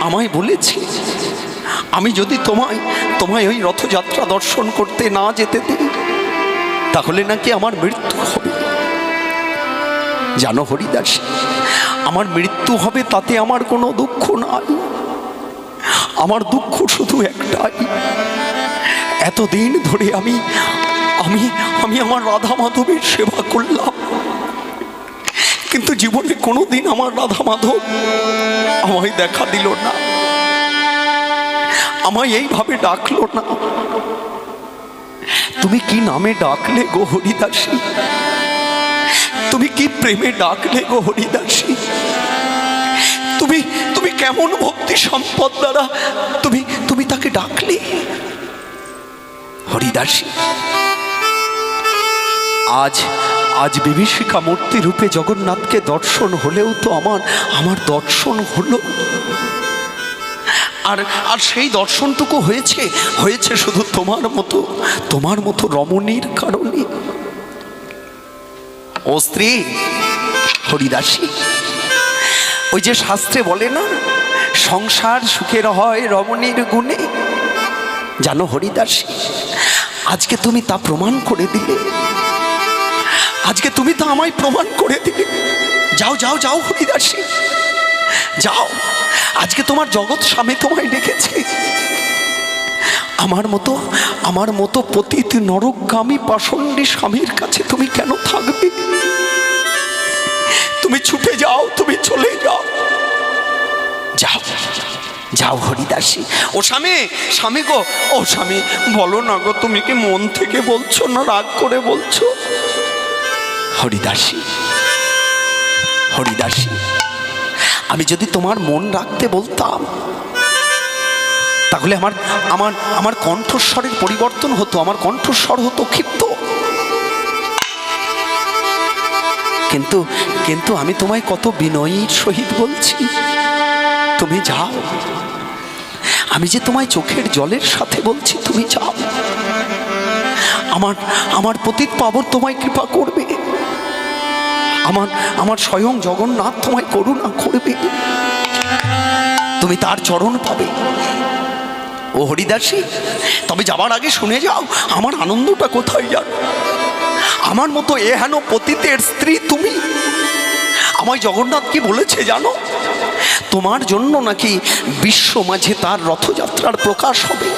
আমায় বলেছে আমি যদি তোমায় ওই রথযাত্রা দর্শন করতে না যেতে দিই তাহলে নাকি আমার মৃত্যু হবে। জানো হরিদাস, আমার মৃত্যু হবে তাতে আমার কোনো দুঃখ নাই। আমার দুঃখ শুধু একটাই, এতদিন ধরে আমি আমি আমি আমার রাধা মাধবের সেবা করলাম, কিন্তু জীবনে কোনোদিন আমার রাধা মাধব আমায় দেখা দিল না, আমায় এইভাবে ডাকলো না। তুমি কি নামে ডাকলে গো হরিদাসী? তুমি কি প্রেমে ডাকলে গো হরিদাসী? তুমি কেমন ভক্তি সম্পদ দ্বারা তুমি তাকে ডাকলে হরিদাসী? আজ বিভীষিকা মূর্তি রূপে জগন্নাথকে দর্শন হলেও তো আমার দর্শন হলো, আর সেই দর্শনটুকু হয়েছে শুধু তোমার মতো রমণীর কারণে। ও স্ত্রী হরিদাসী, ওই যে শাস্ত্রে বলে না, সংসার সুখের হয় রমণীর গুণে। জানো হরিদাসী, আজকে তুমি তা প্রমাণ করে দিলে, আজকে তুমি তা আমায় প্রমাণ করে দিলে। যাও যাও যাও হরিদাসী, যাও, আজকে তোমার জগৎ স্বামী তোমায় ডেকেছে। আমার মতো পতিত নরকগামী পাষণ্ডী স্বামীর কাছে তুমি কেন থাকবে? তুমি ছুটে যাও, তুমি চলে যাও, যাও যাও হরিদাসী। ও স্বামী গো, ও স্বামী, বলো না গো, তুমি কি মন থেকে বলছো না রাগ করে বলছো? হরিদাসী আমি যদি তোমার মন রাখতে বলতাম তাহলে আমার কণ্ঠস্বরের পরিবর্তন হতো, আমার কণ্ঠস্বর হতো ক্ষিপ্ত। কিন্তু আমি তোমায় কত বিনয়ীর সহিত বলছি, তুমি যাও। আমি যে তোমায় চোখের জলের সাথে বলছি, তুমি যাও। আমার পতিত পাবন তোমায় কৃপা করবে, আমার স্বয়ং জগন্নাথ তোমায় করুণা করবে, তুমি তার চরণ পাবে। ও হরিদাসী, তবে যাবার আগে শুনে যাও আমার আনন্দটা কোথায় জানো? আমার মতো এহেন পতিতের স্ত্রী তুমি। আমায় জগন্নাথ কি বলেছে জানো? তোমার জন্য নাকি বিশ্ব মাঝে তার রথযাত্রার প্রকাশ হবে।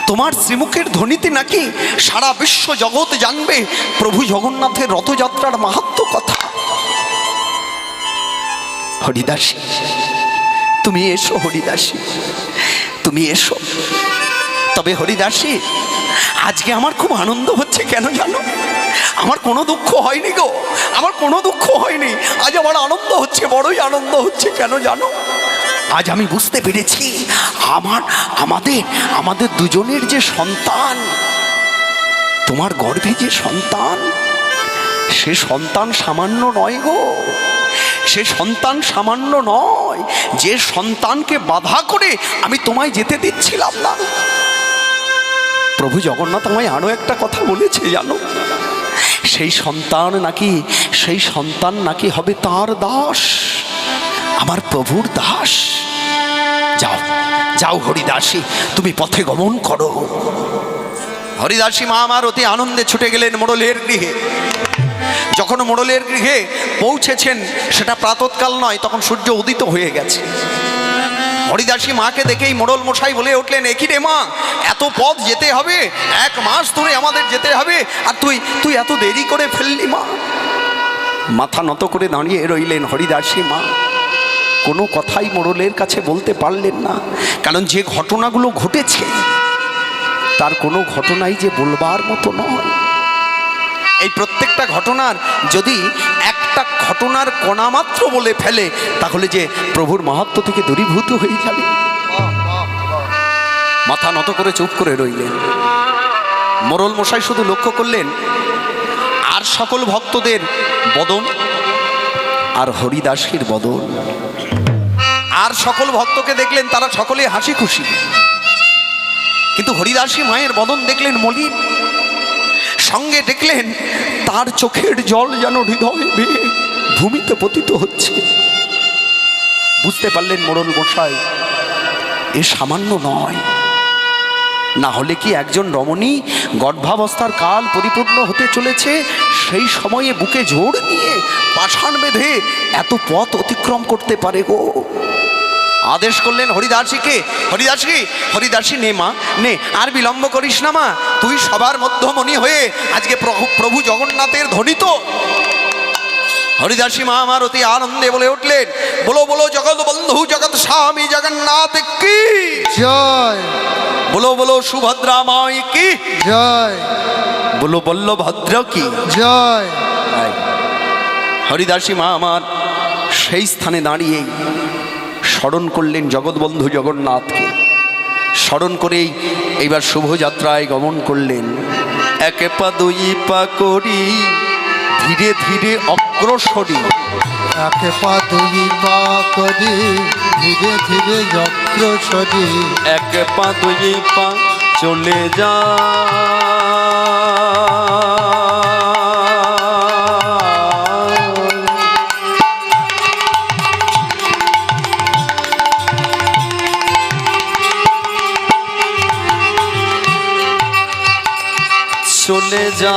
তোমার শ্রীমুখের ধ্বনিতে নাকি সারা বিশ্ব জগৎ জানবে প্রভু জগন্নাথের রথযাত্রার মাহাত্ম্য কথা। হরিদাসী তুমি এসো, হরিদাসী তুমি এসো। তবে হরিদাসী, আজকে আমার খুব আনন্দ হচ্ছে, কেন জানো? আমার কোনো দুঃখ হয়নি গো, আমার কোনো দুঃখ হয়নি। আজ আমার আনন্দ হচ্ছে, বড়ই আনন্দ হচ্ছে। কেন জানো? আজ আমি বুঝতে পেরেছি আমাদের দুজনের যে সন্তান, তোমার গর্ভে যে সন্তান, সে সন্তান সামান্য নয় গো, সে সন্তান সামান্য নয়। যে সন্তানকে বাধা করে আমি তোমায় যেতে দিচ্ছিলাম না, প্রভু জগন্নাথ আমায় আরো একটা কথা বলেছে জানো? সেই সন্তান নাকি হবে তার দাস, আমার প্রভুর দাস। যাও যাও হরিদাসী, তুমি পথে গমন করো। হরিদাসী মা আমার অতি আনন্দে ছুটে গেলেন মোড়লের গৃহে। যখন মোড়লের গৃহে পৌঁছেছেন, সেটা প্রাতঃকাল নয়, তখন সূর্য উদিত হয়ে গেছে। হরিদাসী মাকে দেখেই মোড়ল মশাই বলে উঠলেন, একই রে মা, এত পথ যেতে হবে, 1 মাস ধরে আমাদের যেতে হবে, আর তুই এত দেরি করে ফেললি মা। মাথা নত করে দাঁড়িয়ে রইলেন হরিদাসী মা, কোনো কথাই মোড়লের কাছে বলতে পারলেন না। কারণ যে ঘটনাগুলো ঘটেছে তার কোনো ঘটনাই যে বলবার মতো নয়। এই প্রত্যেকটা ঘটনার যদি একটা ঘটনার কণা মাত্র বলে ফেলে, তাহলে যে প্রভুর মাহাত্ম্য থেকে দূরীভূত হয়ে যাবে। মাথা নত করে চুপ করে রইলেন। মোড়ল মশাই শুধু লক্ষ্য করলেন আর সকল ভক্তদের বদন আর হরিদাসীর বদন। আর সকল ভক্তকে দেখলেন, তারা সকলে হাসি খুশি, কিন্তু হরিদাসী মায়ের বদন দেখলেন মলিন। সঙ্গে দেখলেন তার চোখের জল যেন হৃদয়ে বেয়ে ভূমিতে পতিত হচ্ছে। বুঝতে পারলেন মোড়ল মশাই এ সামান্য নয়, না হলে কি একজন রমণী গর্ভাবস্থার কাল পরিপূর্ণ হতে চলেছে সেই সময়ে বুকে ঝোড় নিয়ে পাষাণ বেঁধে এত পথ অতিক্রম করতে পারে গো? আদেশ করলেন হরিদাসীকে, হরিদাসী নে মা নে, আর বিলম্ব করিস না মা, তুই সবার মধ্যমণি হয়ে আজকে প্রভু জগন্নাথের ধ্বনিত। হরিদাসী মা আমার অতি আনন্দে বলে উঠলেন, বলো বলো জগৎ বন্ধু জগৎ স্বামী জগন্নাথ কি জয়, বলো বলো সুভদ্রা মাই কি জয়, বলো বল্লভদ্র কি জয়। হরিদাসী মা আমার সেই স্থানে দাঁড়িয়ে স্মরণ করলেন জগৎবন্ধু জগন্নাথকে, স্মরণ করেই এইবার শুভযাত্রায় গমন করলেন। এক পা দুই পা করি ধীরে ধীরে অগ্রসরি, এক পা দুই পা করি ধীরে ধীরে অগ্রসরি, এক পা দুই পা চলে যা চলে যা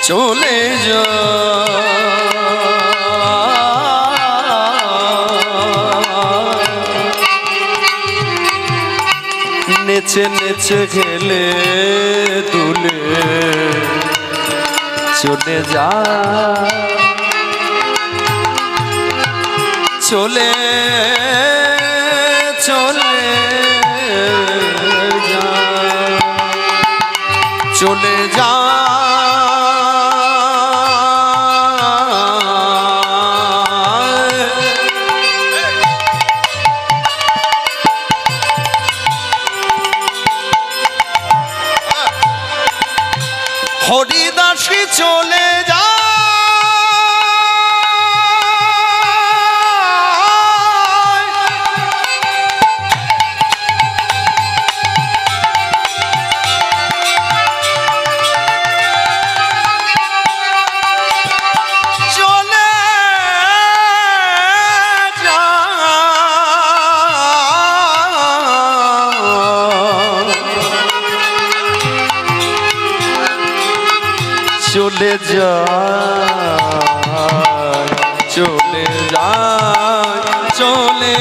চলে যা নেচে নেচে গেলে দুলে চলে যা চলে চলে যা চলে যা হরিদাসী চলে যা চলে যায় চলে যায় চলে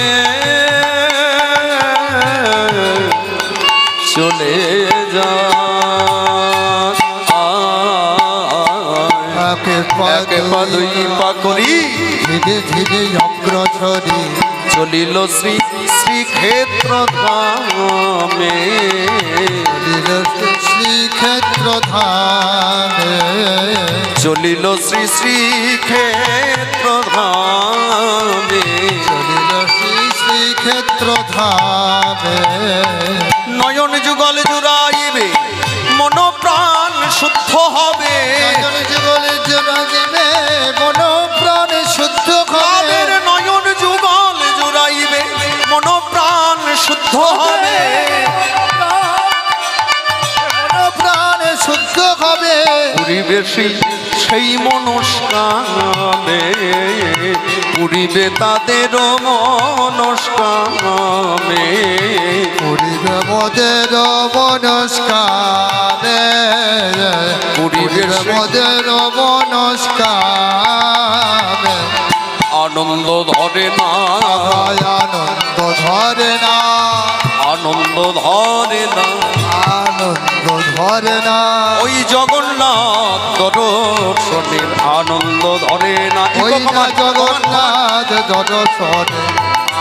চলে যায় একে পা দুই পা করি ধীরে ধীরে অগ্রসরি, চলিল শ্রী শ্রীক্ষেত্র ধামে, শ্রীক্ষেত্র ধামে, চলিল শ্রী শ্রীক্ষেত্র ধামে, চলিল শ্রীক্ষেত্র ধামে। নয়ন যুগল জুড়াইবে মন প্রাণ শুদ্ধ হবে, নয়ন যুগল জুড়াইবে মন প্রাণ শুদ্ধ হবে, নয়ন যুগল জুড়াইবে মন প্রাণ শুদ্ধ হবে, প্রাণ শুদ্ধ হবে, পরিবেশী সেই মনস্কামে, পুরিবে তাদের মনস্কামে, পুরিবে মোদের মনস্কামে, পুরিবে মোদের মনস্কামে। আনন্দ ধরে না আনন্দ ধরে না, আনন্দ ধরে না, আনন্দ ধরে না, ওই জগন্নাথ দর্শনের আনন্দ ধরে না, ওই না জগন্নাথ দর্শনে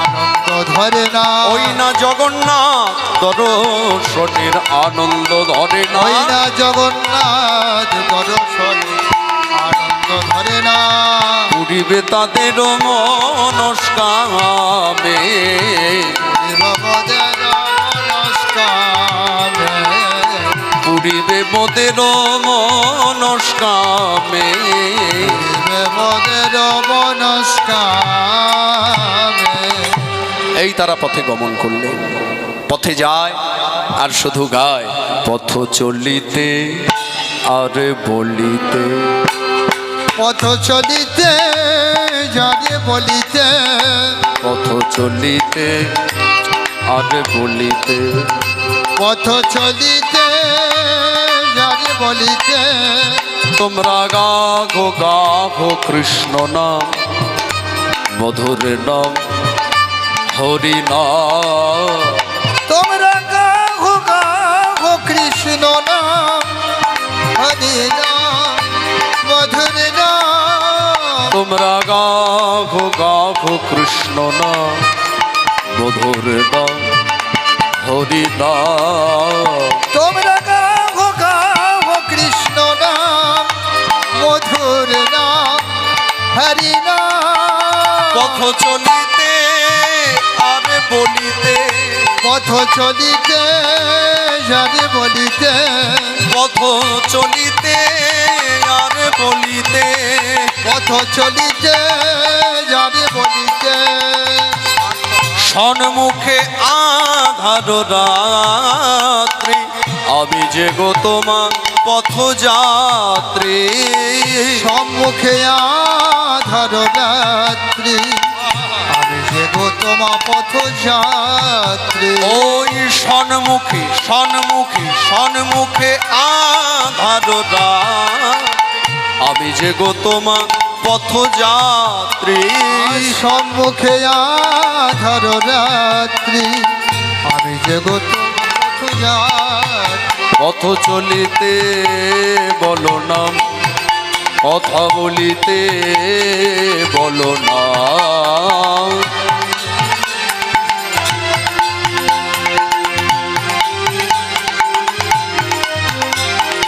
আনন্দ ধরে না, ওই না জগন্নাথ দর্শনের আনন্দ ধরে না, ওই না জগন্নাথ দর্শনে আনন্দ ধরে না, পুরিবে তাদের মনস্কামে, পুরিবে মোদের পুরিবে মোদের মনস্কামে, মোদের মনস্কামে। এই তারা পথে গমন করলেন, পথে যায় আর শুধু গায়, পথ চলিতে আর বলিতে। পথ চলিতে যারে বলিতে, পথ চলিতে আর বলিতে। পথ চলিতে যারে বলিতে। তোমরা গাঘো গাঘো কৃষ্ণ নাম, মধুর নাম হরি নাম। তোমরা গাহো গাহো কৃষ্ণ নাম, হরি নাম মধুর নাম। তোমরা গাঘো গাঘো কৃষ্ণ নাম, মধুর নাম হরি নাম। তোমরা গাহো গাহো কৃষ্ণ নাম, মধুর নাম হরি নাম। পথ চলিতে আর বলিতে। পথ চলিতে যারে বলিতে। পথ চলিতে আর বলিতে। পথ চলিতে যারে বলিতে। সন্মুখে আধার রাত্রি, আমি যে গো তোমার পথযাত্রী। সম্মুখে আধার রাত্রি, আমি যে গো তোমা পথযাত্রী। ওই সন্মুখে সন্মুখে সন্মুখে আধার রাত, আমি যে গো তোমার পথযাত্রী। সম্মুখে আধার রাত্রি, আমি যে গো তোমা পথযাত্রী। পথ চলিতে বলো নাম, কথা বলিতে বলো না।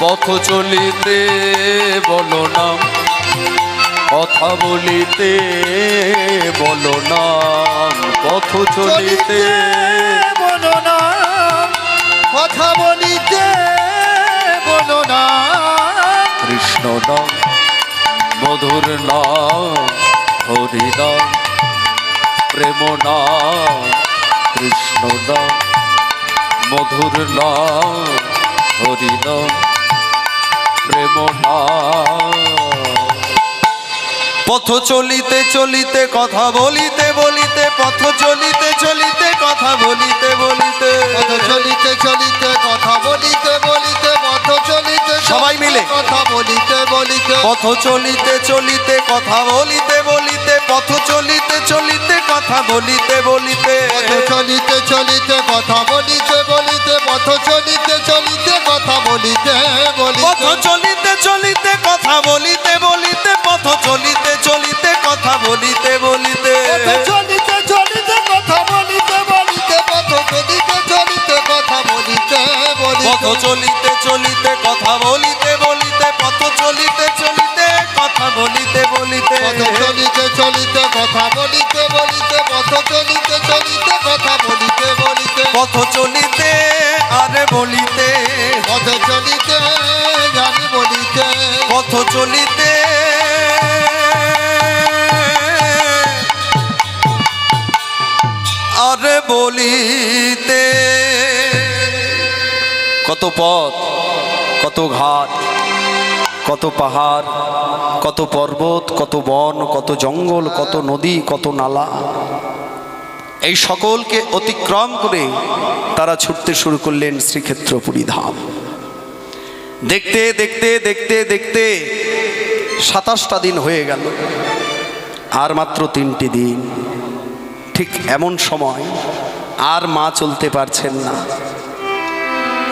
পথ চলিতে বলো নাম, কথা বলিতে বলো নাম। পথ চলিতে বলো না, কথা বলিতে বলো না। কৃষ্ণ নাম মধুর নাম হরি নাম প্রেম নাম। কৃষ্ণ নাম মধুর নাম হরি নাম প্রেম নাম। পথ চলিতে চলিতে কথা বলিতে বলিতে। পথ চলিতে চলিতে কথা বলিতে বলিতে। পথ চলিতে চলিতে কথা বলিতে বলিতে। পথ চলিতে সবাই মিলে কথা বলিতে বলিতে। পথ চলিতে চলিতে কথা বলিতে বলিতে। পথ চলিতে চলিতে কথা বলিতে বলিতে। পথ চলিতে চলিতে কথা বলিতে বলিতে। পথ চলিতে চলিতে কথা বলিতে বলিতে। পথ চলিতে চলিতে কথা বলিতে বলিতে। পথ চলিতে চলিতে কথা বলিতে বলিতে। পথ চলিতে চলিতে কথা বলিতে বলিতে। পথ চলিতে চলিতে কথা বলিতে বলিতে। পথ চলিতে চলিতে কথা বলিতে বলিতে। পথ চলিতে চলিতে কথা বলিতে বলিতে। পথ চলিতে চলিতে কথা বলিতে বলিতে। পথ চলিতে চলিতে কথা বলিতে বলিতে। পথ চলিতে আর বলিতে। পথ চলিতে জানি বলিতে। পথ চলিতে আর বলিতে। কত পথ, কত ঘাট, কত পাহাড়, কত পর্বত, কত বন, কত জঙ্গল, কত নদী, কত নালা, এই সকলকে অতিক্রম করে তারা ছুটতে শুরু করলেন শ্রীক্ষেত্রপুরী ধাম। দেখতে দেখতে দেখতে দেখতে 27টা দিন হয়ে গেল, আর মাত্র 3টি দিন। ঠিক এমন সময় আর মা চলতে পারছেন না,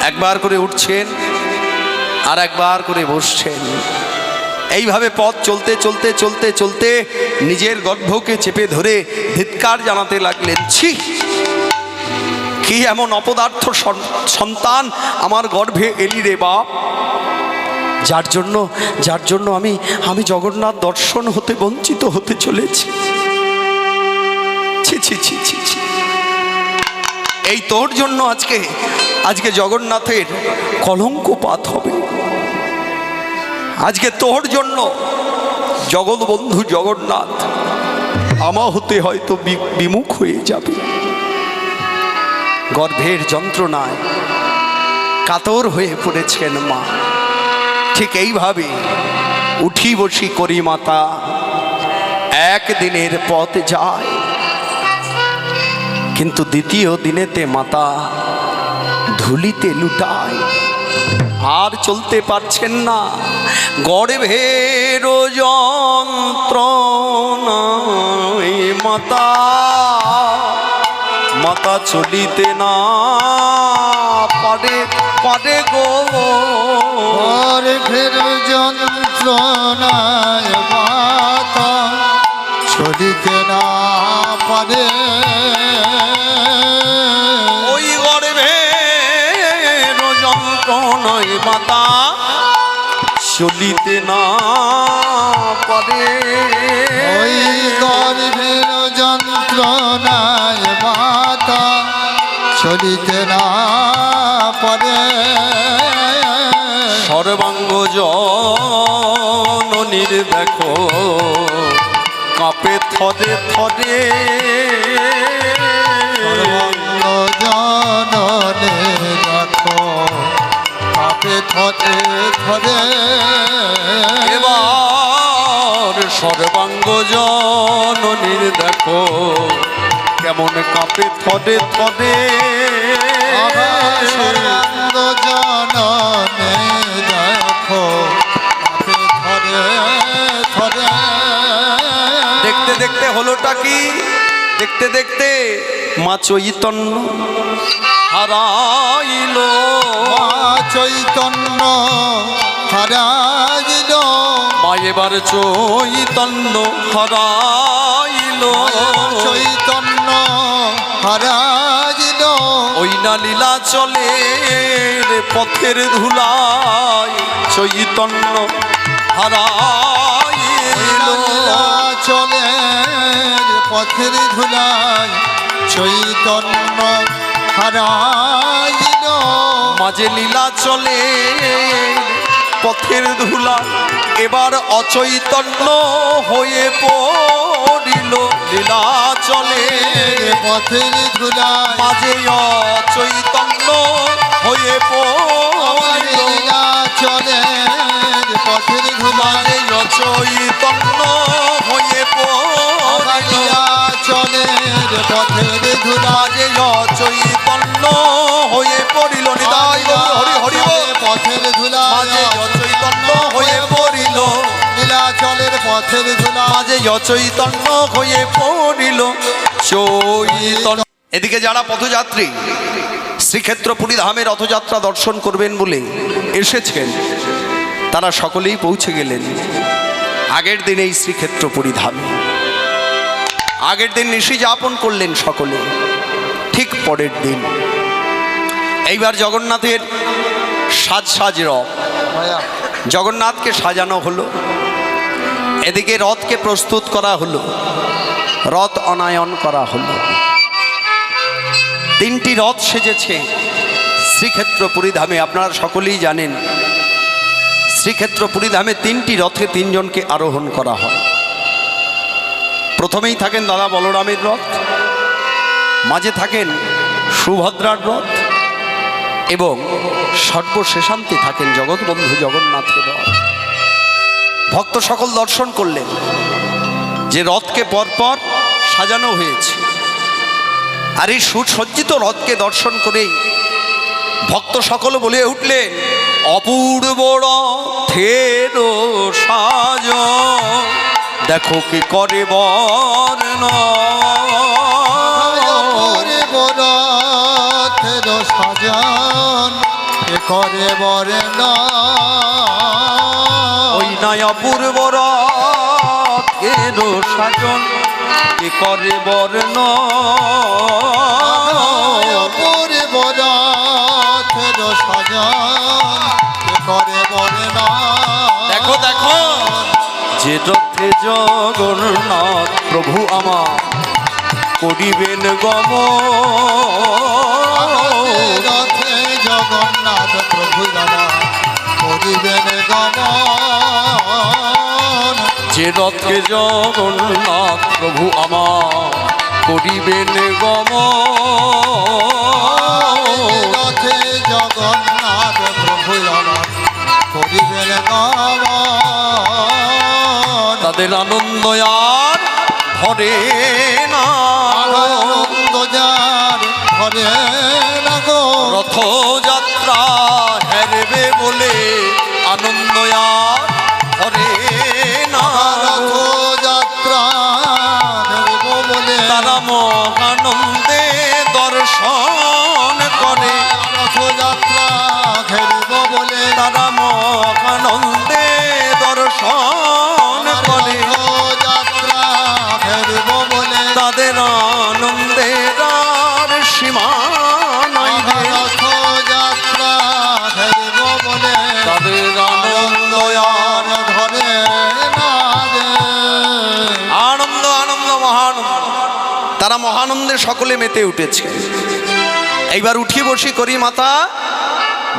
একবার করে উঠছেন আর একবার করে বসছেন। এইভাবে পথ চলতে চলতে চলতে চলতে নিজের গর্ভকে চেপে ধরে ধিক্কার জানাতে লাগলেন, ছি, কি এমন অপদার্থ সন্তান আমার গর্ভে এলি রে বাপ, যার জন্য আমি জগন্নাথ দর্শন হতে বঞ্চিত হতে চলেছি। ছি ছি ছি ছি ছি, এই তোর জন্য আজকে জগন্নাথের কলঙ্কপাত হবে। আজকে তোর জন্য জগৎবন্ধু জগন্নাথ আমার হতে হয়তো বিমুখ হয়ে যাবে। গর্ভের যন্ত্রণায় কাতর হয়ে পড়েছেন মা। ঠিক এইভাবে উঠি বসি করি মাতা, একদিনের পথ যায়, কিন্তু দ্বিতীয় দিনেতে মাতা ধুলিতে লুটায়। আর চলতে পারছেন না, গর্ভের যন্ত্রণায় মাতা, মাতা চলিতে না পারে পারে গো। গর্ভের যন্ত্রণায় মাতা চলিতে না পারে। ওই গর্ভের যন্ত্রণায় মাতা চলিতে না পারে। ওই গর্ভের যন্ত্রণায় মাতা চলিতে না পারে। সর্বাঙ্গ জননীর দেখো কাঁপে থরে থরে। সর্বাঙ্গ জননে দেখো কাঁপে থরে থরে। এবার সর্বাঙ্গ জননীর দেখো কেমন কাঁপে থরে থরে। সর্বাঙ্গ জননে দেখো কাঁপে থরে থরে। দেখতে দেখতে হলোটা কি? দেখতে দেখতে মা চৈতন্য হারাইল। মা চৈতন্য হারাইল। মা এবার চৈতন্য হারাইল। চৈতন্য হারাইল। ওই না লীলাচলের পথের ধুলায় চৈতন্য হারাইল। লীলাচলের পথের ধুলায় চৈতন্য হারাইল। মাঝে লীলাচলের পথের ধুলা এবার অচৈতন্য হয়ে পড়িল। লীলাচলের পথের ধুলায় মাঝে অচৈতন্য হয়ে পড়িল। লীলাচলের পথের ধুলায় মাঝে অচৈতন্য হয়ে পড়িল। লীলাচলের পথের ধুলায় মাঝে অচৈতন্য হয়ে পড়িল। নিতাই গৌর হরি হরি বল। পথের ধুলায় মাঝে অচৈতন্য হয়ে পড়িল। নীলাচলের পথের ধুলায় মাঝে অচৈতন্য হয়ে পড়িল চৈতন্য। এদিকে যারা পথযাত্রী শ্রীক্ষেত্র পুরী ধামে রথযাত্রা দর্শন করবেন বলে এসেছেন, তারা সকলেই পৌঁছে গেলেন আগের দিন এই শ্রীক্ষেত্র পুরী ধামে। আগের দিন নিশি যাপন করলেন সকলে। ঠিক পরের দিন এইবার জগন্নাথের সাজ রথ, জগন্নাথকে সাজানো হলো। এদিকে রথকে প্রস্তুত করা হলো, রথ অনায়ন করা হলো। তিনটি রথ সেজেছে শ্রীক্ষেত্র পুরী ধামে। আপনারা সকলেই জানেন শ্রীক্ষেত্র পুরী ধামে তিনটি রথে তিনজনকে আরোহণ করা হয়। প্রথমেই থাকেন দাদা বলরামের রথ, মাঝে থাকেন সুভদ্রার রথ এবং সর্বশেষান্তে থাকেন জগৎবন্ধু জগন্নাথের রথ। ভক্ত সকল দর্শন করলেন যে রথকে পরপর সাজানো হয়েছে। আর এই সুসজ্জিত রথকে দর্শন করেই ভক্ত সকল বলে উঠলেন, অপূর্ব রথের সাজ দেখো কি করে বর্ণনা। রথের সাজান কে করে বর্ণনা। ওই নয় অপূর্ব রথের সাজন কে করে বর্ণনা। অপূর্ব রথের সাজান কে করে বর্ণনা। দেখো দেখো যে রথে জগন্নাথ প্রভু আমার করিবেন গমন। রথে জগন্নাথ প্রভু আমার করিবেন গমন। যে রথে জগন্নাথ প্রভু আমার করিবেন গমন। রথে জগন্নাথ প্রভু আমার করিবেন গমন। তাদের আনন্দ আর ধরে না, আনন্দ যার ধরে না গো। রথযাত্রা হেরবে বলে আনন্দ আর ধরে না। রথযাত্রা ধরব বলে তারা মহানন্দে দর্শন করে। রথযাত্রা ঘেরব বলে তারা মহানন্দে দর্শন করে। রথযাত্রা ঘেরব বলে তাদের আনন্দের আর সীমা নাই রে। রথযাত্রা ঘেরব বলে তাদের আনন্দ আর ধরে না রে। আনন্দ আনন্দ মহানন্দ। তারা মহানন্দে সকলে মেতে উঠেছে। এইবার উঠি বসি করি মাতা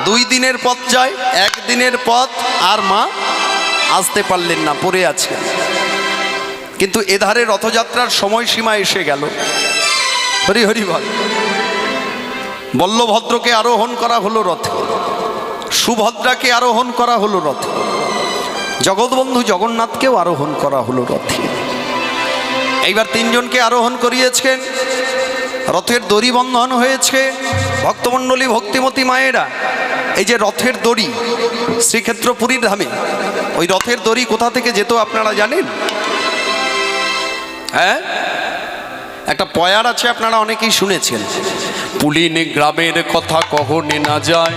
2 দিনের পথ যায়, 1 দিনের পথ আর মা আসতে পারলেন না, পড়ে আছে। কিন্তু এধারে রথযাত্রার সময়সীমা এসে গেল। হরি হরি বল। বল্লভদ্রকে আরোহণ করা হলো রথে, সুভদ্রাকে আরোহণ করা হলো রথে, জগৎবন্ধু জগন্নাথকেও আরোহণ করা হলো রথে। এইবার 3 জনকে আরোহণ করিয়েছেন, রথের দড়ি বন্ধন হয়েছে। ভক্তমণ্ডলী ভক্তিমতী মায়েরা, এই যে রথের দড়ি শ্রীক্ষেত্র পুরীর ধামে, ওই রথের দড়ি কোথা থেকে যেত আপনারা জানেন? হ্যাঁ, একটা পয়ার আছে, আপনারা অনেকেই শুনেছেন। পুলিন গ্রামের কথা কখনে না যায়,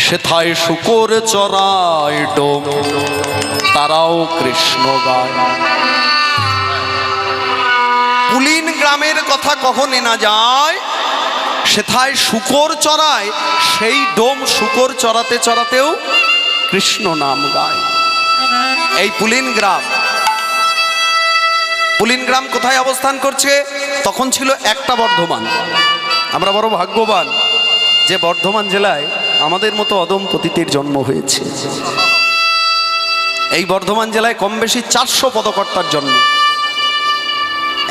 সেথায় শুকর চড়ায় ডোম, তারাও কৃষ্ণ গায়। পুলিন গ্রামের কথা কখনে না যায়, সেথায় শুকর চড়ায়, সেই ডোম শুকর চড়াতে চড়াতেও কৃষ্ণ নাম গায়। এই পুলিন গ্রাম, পুলিন গ্রাম কোথায় অবস্থান করছে? তখন ছিল একটা বর্ধমান। আমরা বড় ভাগ্যবান যে বর্ধমান জেলায় আমাদের মতো অদম পতিতের জন্ম হয়েছে। এই বর্ধমান জেলায় কম বেশি 400 পদকর্তার জন্ম,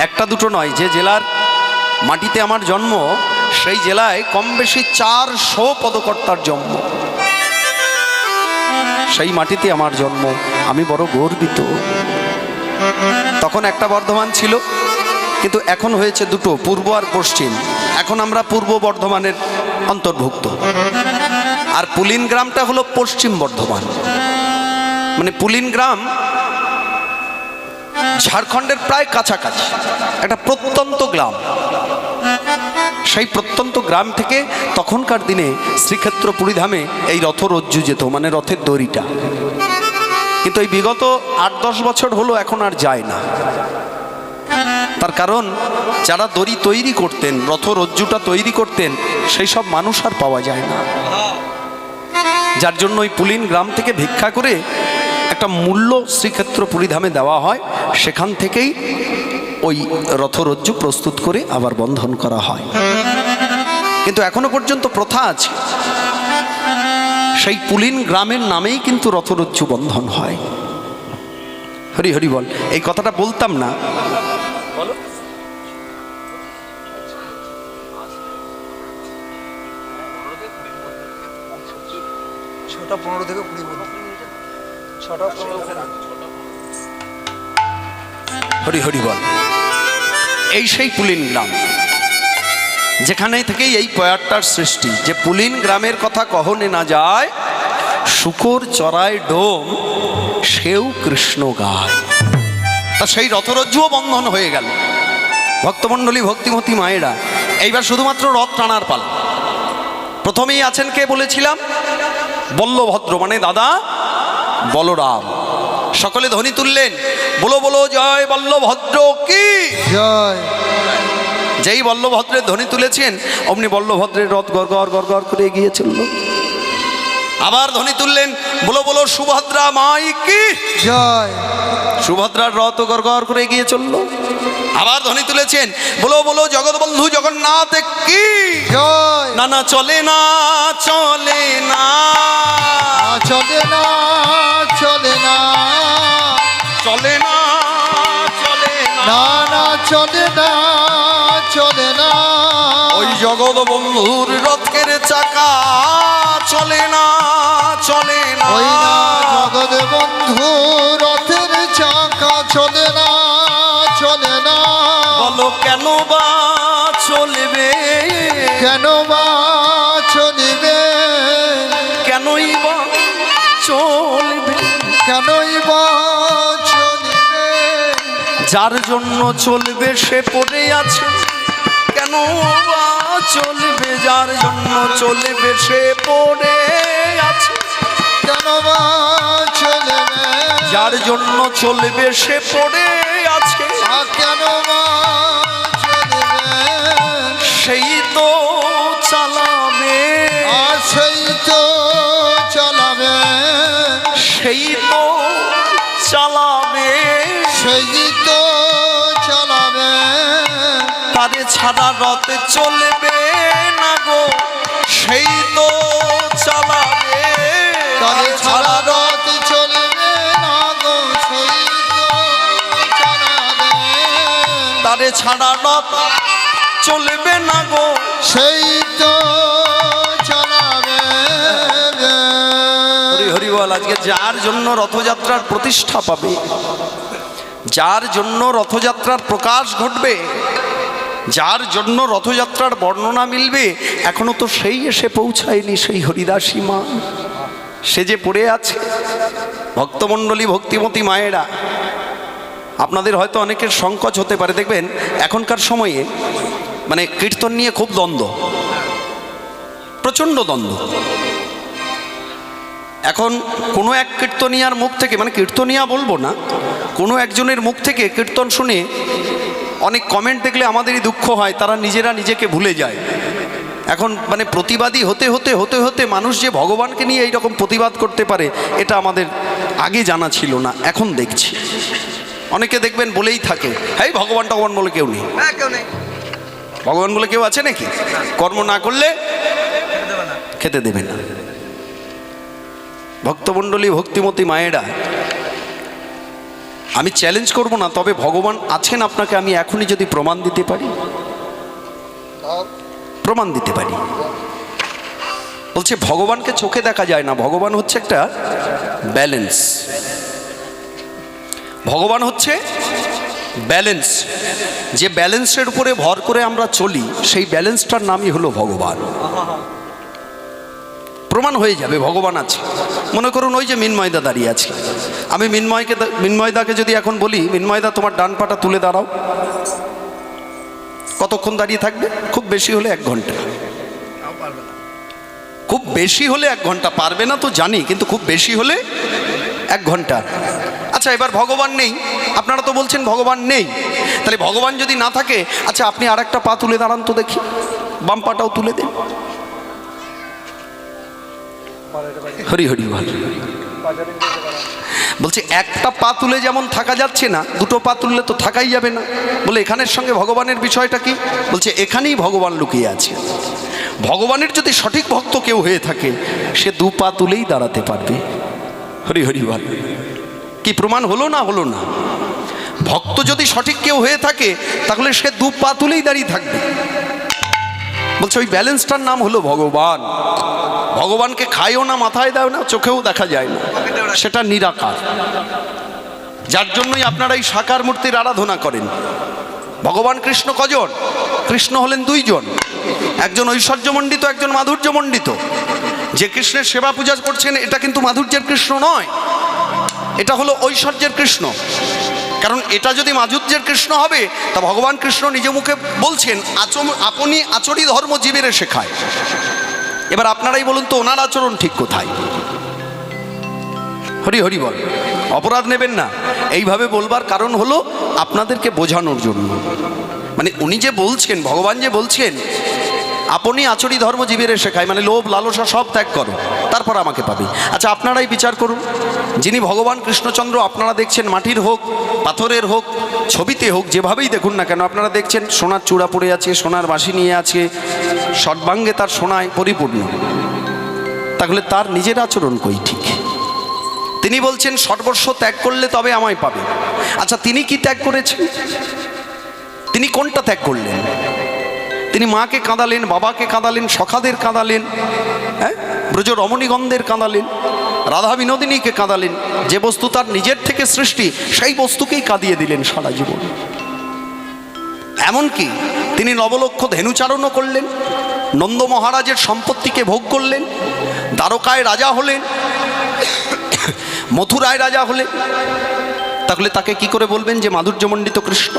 একটা দুটো নয়। যে জেলার মাটিতে আমার জন্ম, সেই জেলায় কম বেশি 400 পদকর্তার জন্ম। সেই মাটিতে আমার জন্ম, আমি বড় গর্বিত। তখন একটা বর্ধমান ছিল, কিন্তু এখন হয়েছে দুটো, পূর্ব আর পশ্চিম। এখন আমরা পূর্ব বর্ধমানের অন্তর্ভুক্ত, আর পুলিন গ্রামটা হলো পশ্চিম বর্ধমান। মানে পুলিন গ্রাম ঝাড়খণ্ডের প্রায় কাছাকাছি একটা প্রত্যন্ত গ্রাম। সেই প্রত্যন্ত গ্রাম থেকে তখনকার দিনে শ্রীক্ষেত্র পুরীধামে এই রথরজ্জু যেত, মানে রথের দড়িটা। কিন্তু এই বিগত 8-10 বছর হলো এখন আর যায় না। তার কারণ যারা দড়ি তৈরি করতেন, রথরজ্জুটা তৈরি করতেন, সেই সব মানুষ আর পাওয়া যায় না। যার জন্য ওই পুলিন গ্রাম থেকে ভিক্ষা করে একটা মূল্য শ্রীক্ষেত্র পুরীধামে দেওয়া হয়, সেখান থেকেই ওই রথরজ্জু প্রস্তুত করে আবার বন্ধন করা হয়। কিন্তু এখনো পর্যন্ত প্রথা আছে, সেই পুলিন গ্রামের নামেই কিন্তু রথরজ্জু বন্ধন হয়। হরি হরি বল। এই কথাটা বলতাম না, হরি হরি বল। এই সেই পুলিন গ্রাম, যেখানে থেকেই এই পয়ারটার সৃষ্টি, যে পুলিন গ্রামের কথা কহনে না যায়, শুকর চড়ায় ডোম, সেও কৃষ্ণ গায়। তা সেই রথরজ্জুও বন্ধন হয়ে গেল। ভক্তমণ্ডলী ভক্তিমতী মায়েরা, এইবার শুধুমাত্র রথ টানার পালা। প্রথমেই আছেন কে বলেছিলাম? বল্লভদ্র, মানে দাদা বলরাম। সকলে ধ্বনি তুললেন, বলো বলো জয় বল্লভদ্র কি জয়। যেই বল্লভদ্রের ধ্বনি তুলেছেন, অমনি বল্লভদ্রের রথ গড়গড় গড়গড় করে এগিয়ে চলল। আবার ধ্বনি তুললেন, বলো বলো সুভদ্রা মাই কি জয়। সুভদ্রার রথ গড়গড় করে এগিয়ে চলল। আবার ধ্বনি তুলেছেন, বলো বলো জগৎবন্ধু জগন্নাথ কি জয়। না না চলে না চলে না চলে না চলে না চলে না চলে না না না চলে না চলে না ওই জগৎ বন্ধুর রথের চাকা চলে না চলে না ওই না জগৎ বন্ধু রথের চাকা চলে না চলে না বলো কেন বা চলবে কেন বা চলিবে কেনই বা চলবে কেনই বা চলিবে যার জন্য চলবে সে পড়ে আছে কেন বা চলবে যার জন্য চলবে সে পড়ে আছে কেন বা চলিবে যার জন্য চলবে সে পড়ে আছে কেন বা চলিবে সেই তো চালাবে সেই তো চালাবে সেই তো চালাবে সেই তো চালাবে তারে ছাড়া রথে চলবে না গো সেই তো চালাবে তারে ছাড়া রথ চলবে না গো সেই তো চালাবে তারে ছাড়া রথ চলবে না গো সেই তো চালাবে হরি হরি বল। আজকে যার জন্য রথযাত্রার প্রতিষ্ঠা পাবে, যার জন্য রথযাত্রার প্রকাশ ঘটবে, যার জন্য রথযাত্রার বর্ণনা মিলবে, এখনো তো সেই এসে পৌঁছায়নি, সেই হরিদাসী মা। সে যে পড়ে আছে। ভক্তমণ্ডলী, ভক্তিমতী মায়েরা, আপনাদের হয়তো অনেকের সংকোচ হতে পারে। দেখবেন এখনকার সময়ে মানে কীর্তন নিয়ে খুব দ্বন্দ্ব, প্রচণ্ড দ্বন্দ্ব। এখন কোনো এক কীর্তনিয়ার মুখ থেকে, মানে কীর্তনিয়া বলবো না, কোনো একজনের মুখ থেকে কীর্তন শুনে অনেক কমেন্ট দেখলে আমাদেরই দুঃখ হয়, তারা নিজেরা নিজেকে ভুলে যায়। এখন মানে প্রতিবাদী হতে হতে হতে হতে মানুষ যে ভগবানকে নিয়ে এইরকম প্রতিবাদ করতে পারে, এটা আমাদের আগে জানা ছিল না, এখন দেখছি। অনেকে দেখবেন বলেই থাকে, হ্যাঁ ভগবান টগবান বলে কেউ নেই, ভগবান বলে কেউ আছে নাকি? কর্ম না করলে খেতে দেবে না। ভক্তমণ্ডলী, ভক্তিমতী মায়েরা, আমি চ্যালেঞ্জ করব না, তবে ভগবান আছেন আপনাকে আমি এখনই যদি প্রমাণ দিতে পারি, প্রমাণ দিতে পারি। বলছে ভগবানকে চোখে দেখা যায় না, ভগবান হচ্ছে একটা ব্যালেন্স। ভগবান হচ্ছে ব্যালেন্স। যে ব্যালেন্সের উপরে ভর করে আমরা চলি, সেই ব্যালেন্সটার নামই হলো ভগবান। প্রমাণ হয়ে যাবে ভগবান আছে। মনে করুন ওই যে মিন্ময়দা দাঁড়িয়ে আছে, আমি মিন্ময়দাকে যদি এখন বলি, মিন্ময়দা তোমার ডান পাটা তুলে দাঁড়াও, কতক্ষণ দাঁড়িয়ে থাকবে? খুব বেশি হলে 1 ঘন্টা, খুব বেশি হলে 1 ঘন্টা। পারবে না তো জানি, কিন্তু খুব বেশি হলে 1 ঘন্টা। আচ্ছা, এবার ভগবান নেই, আপনারা তো বলছেন ভগবান নেই, তাহলে ভগবান যদি না থাকে, আচ্ছা আপনি আর একটা পা তুলে দাঁড়ান তো দেখি, বাম পাটাও তুলে দেন। হরি হরি বল। বলছে একটা পা তুলে যেমন থাকা যাচ্ছে না, 2টো পা তুললে তো থাকাই যাবে না। বলে এখানের সঙ্গে ভগবানের বিষয়টা কি? বলছে এখানেই ভগবান লুকিয়ে আছে। ভগবানের যদি সঠিক ভক্ত কেউ হয়ে থাকে, সে 2 পা তুলেই দাঁড়াতে পারবে। হরি হরি বল। কি প্রমাণ হলো না? হলো না? ভক্ত যদি সঠিক কেউ হয়ে থাকে, তাহলে সে 2 পা তুলেই দাঁড়িয়ে থাকবে। বলছে ওই ব্যালেন্সটার নাম হলো ভগবান। ভগবানকে খায়ও না, মাথায় দাও না, চোখেও দেখা যায় না, সেটা নিরাকার। যার জন্যই আপনারা এই সাকার মূর্তির আরাধনা করেন। ভগবান কৃষ্ণ কজন? কৃষ্ণ হলেন 2 জন, একজন ঐশ্বর্যমণ্ডিত, একজন মাধুর্যমণ্ডিত। যে কৃষ্ণের সেবা পূজা করছেন, এটা কিন্তু মাধুর্যের কৃষ্ণ নয়, এটা হলো ঐশ্বর্যের কৃষ্ণ। কারণ এটা যদি মাধুর্যের কৃষ্ণ হবে, তা ভগবান কৃষ্ণ নিজ মুখে বলছেন, আপনি আচরি ধর্ম জীবের শেখায়। এবার আপনারাই বলুন তো, ওনার আচরণ ঠিক কোথায়? হরি হরি বল। অপরাধ নেবেন না, এইভাবে বলবার কারণ হলো আপনাদেরকে বোঝানোর জন্য। মানে উনি যে বলছেন, ভগবান যে বলছেন, আপনি আচরি ধর্ম জীবের শেখায়, মানে লোভ লালসা সব ত্যাগ করো, তারপর আমাকে পাবে। আচ্ছা আপনারাই বিচার করুন, যিনি ভগবান কৃষ্ণচন্দ্র আপনারা দেখছেন, মাটির হোক, পাথরের হোক, ছবিতে হোক, যেভাবেই দেখুন না কেন, আপনারা দেখছেন সোনার চূড়া পরে আছে, সোনার বাঁশি নিয়ে আছে, সর্বাঙ্গে তার সোনায় পরিপূর্ণ। তাহলে তার নিজের আচরণ কই ঠিক? তিনি বলছেন সর্বস্ব ত্যাগ করলে তবে আমায় পাবে। আচ্ছা, তিনি কি ত্যাগ করেছেন? তিনি কোনটা ত্যাগ করলেন? তিনি মাকে কাঁদালেন, বাবাকে কাঁদালেন, সখাদের কাঁদালেন, হ্যাঁ, ব্রজ রমণীগণদের কাঁদালেন, রাধা বিনোদিনীকে কাঁদালেন। যে বস্তু তার নিজের থেকে সৃষ্টি, সেই বস্তুকেই কাঁদিয়ে দিলেন সারা জীবন। এমনকি তিনি নবলক্ষ ধেনুচারণও করলেন, নন্দ মহারাজের সম্পত্তিকে ভোগ করলেন, দ্বারকায় রাজা হলেন, মথুরায় রাজা হলেন। তাহলে তাকে কি করে বলবেন যে মাধুর্যমণ্ডিত কৃষ্ণ?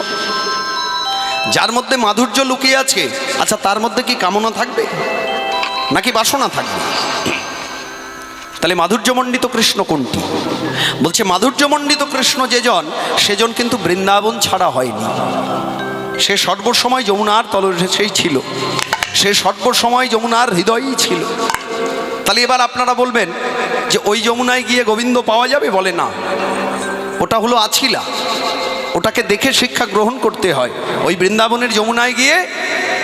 যার মধ্যে মাধুর্য লুকিয়ে আছে, আচ্ছা তার মধ্যে কি কামনা থাকবে নাকি বাসনা থাকবে? তাহলে মাধুর্যমণ্ডিত কৃষ্ণ কোনটি? বলছে মাধুর্যমণ্ডিত কৃষ্ণ যেজন, সেজন কিন্তু বৃন্দাবন ছাড়া হয়নি। সে সর্বসময় যমুনার তলদেশেই ছিল, সে সর্বসময় যমুনার হৃদয়েই ছিল। তাহলে এবার আপনারা বলবেন যে ওই যমুনায় গিয়ে গোবিন্দ পাওয়া যাবে? বলে না, ওটা হলো আছিলা, ওটাকে দেখে শিক্ষা গ্রহণ করতে হয়। ওই বৃন্দাবনের যমুনায় গিয়ে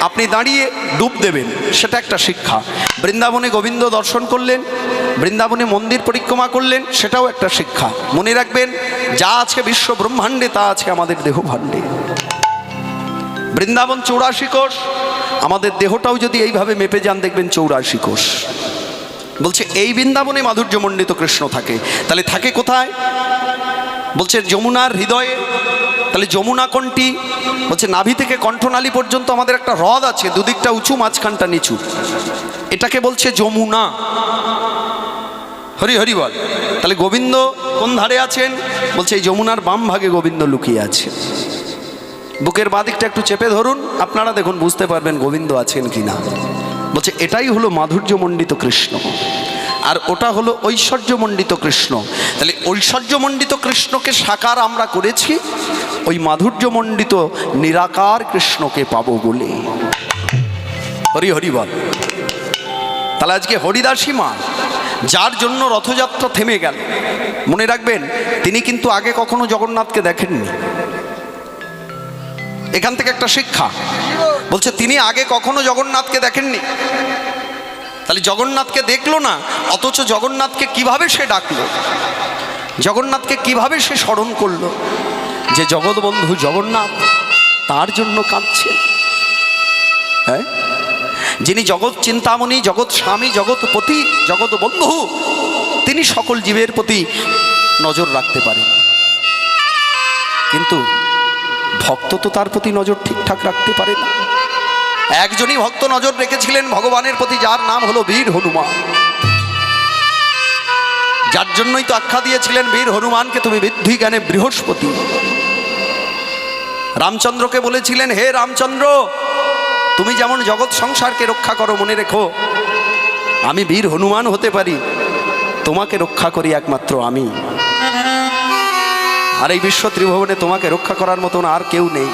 আপনি দাঁড়িয়ে ডুব দেবেন, সেটা একটা শিক্ষা। বৃন্দাবনে গোবিন্দ দর্শন করলেন, বৃন্দাবনে মন্দির পরিক্রমা করলেন, সেটাও একটা শিক্ষা। মনে রাখবেন, যা আছে বিশ্ব ব্রহ্মাণ্ডে তা আছে আমাদের দেহ ভাণ্ডে। বৃন্দাবন 84 কোষ, আমাদের দেহটাও যদি এইভাবে মেপে যান দেখবেন 84 কোষ। বলছে এই বৃন্দাবনে মাধুর্যমণ্ডিত কৃষ্ণ থাকে। তাহলে থাকে কোথায়? বলছে যমুনার হৃদয়ে। তাহলে যমুনা কোনটি? বলছে নাভি থেকে কণ্ঠনালী পর্যন্ত আমাদের একটা হ্রদ আছে, দুদিকটা উঁচু, মাঝখানটা নিচু, এটাকে বলছে যমুনা। হরি হরি বল। তাহলে গোবিন্দ কোন ধারে আছেন? বলছে এই যমুনার বাম ভাগে গোবিন্দ লুকিয়ে আছে। বুকের বাঁদিকটা একটু চেপে ধরুন, আপনারা দেখুন বুঝতে পারবেন গোবিন্দ আছেন কিনা। বলছে এটাই হলো মাধুর্যমণ্ডিত কৃষ্ণ, আর ওটা হলো ঐশ্বর্যমণ্ডিত কৃষ্ণ। তাহলে ঐশ্বর্যমণ্ডিত কৃষ্ণকে সাকার আমরা করেছি, ওই মাধুর্যমণ্ডিত নিরাকার কৃষ্ণকে পাবো বলে। হরি হরি বল। তাহলে আজকে হরিদাসী মা, যার জন্য রথযাত্রা থেমে গেল, মনে রাখবেন তিনি কিন্তু আগে কখনো জগন্নাথকে দেখেননি। এখান থেকে একটা শিক্ষা। বলছে তিনি আগে কখনো জগন্নাথকে দেখেননি। তাহলে জগন্নাথকে দেখলো না, অথচ জগন্নাথকে কিভাবে সে ডাকলো, জগন্নাথকে কিভাবে সে স্মরণ করলো যে জগৎবন্ধু জগন্নাথ তার জন্য কাঁদছে। হ্যাঁ, যিনি জগৎ চিন্তামণি, জগৎ স্বামী, জগৎপতি, জগৎ বন্ধু, তিনি সকল জীবের প্রতি নজর রাখতে পারেন। কিন্তু ভক্ত তো তার প্রতি নজর ঠিকঠাক রাখতে পারে না। একজনই ভক্ত নজর রেখেছিলেন ভগবানের প্রতি, যার নাম হলো বীর হনুমান। যার জন্যই তো আখ্যা দিয়েছিলেন বীর হনুমানকে, তুমি বুদ্ধি জ্ঞানে বৃহস্পতি। রামচন্দ্রকে বলেছিলেন, হে রামচন্দ্র, তুমি যেমন জগৎ সংসারকে রক্ষা করো, মনে রেখো আমি বীর হনুমান হতে পারি, তোমাকে রক্ষা করি একমাত্র আমি। আর এই বিশ্ব ত্রিভুবনে তোমাকে রক্ষা করার মতন আর কেউ নেই,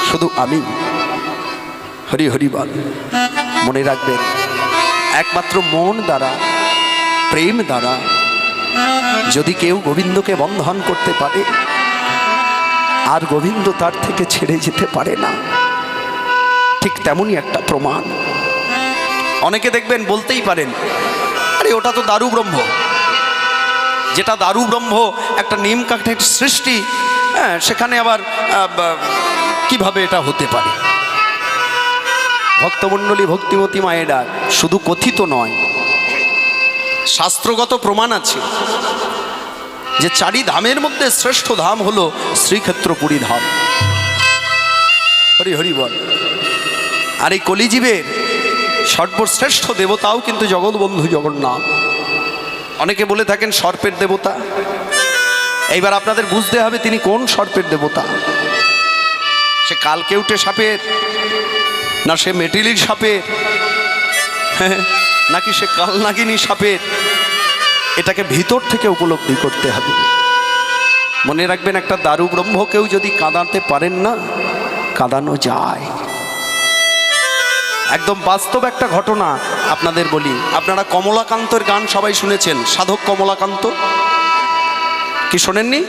শুধু আমি। হরি হরি বল। মনে রাখবেন, একমাত্র মন দ্বারা, প্রেম দ্বারা যদি কেউ গোবিন্দকে বন্ধন করতে পারে, আর গোবিন্দ তার থেকে ছেড়ে যেতে পারে না। ঠিক তেমনই একটা প্রমাণ। অনেকে দেখবেন বলতেই পারেন, আরে ওটা তো দারু ব্রহ্ম। যেটা দারু ব্রহ্ম, একটা নিম কাঠের সৃষ্টি, হ্যাঁ, সেখানে আবার কিভাবে এটা হতে পারে? ভক্তমণ্ডলী, ভক্তিমতী মায়েরা, শুধু কথিত নয়, শাস্ত্রগত প্রমাণ আছে যে চারি ধামের মধ্যে শ্রেষ্ঠ ধাম হলো শ্রীক্ষেত্র পুরী ধাম। হরি হরি বল। আর এই কলিজীবের সর্বশ্রেষ্ঠ দেবতাও কিন্তু জগৎবন্ধু জগন্নাথ। অনেকে বলে থাকেন সর্পের দেবতা। এইবার আপনাদের বুঝতে হবে তিনি কোন সর্পের দেবতা। সে কালকেউটে সাপের, না সে মেটিলির সাপের, নাকি সে কালনাগিনী সাপের, এটাকে ভিতর থেকে উপলব্ধি করতে হবে। মনে রাখবেন, একটা দারু ব্রহ্মকেও যদি কাঁদাতে পারেন না, কাঁদানো যায়। একদম বাস্তব একটা ঘটনা আপনাদের বলি। আপনারা কমলাকান্তর গান সবাই শুনেছেন, সাধক কমলাকান্ত, কি শোনেননি?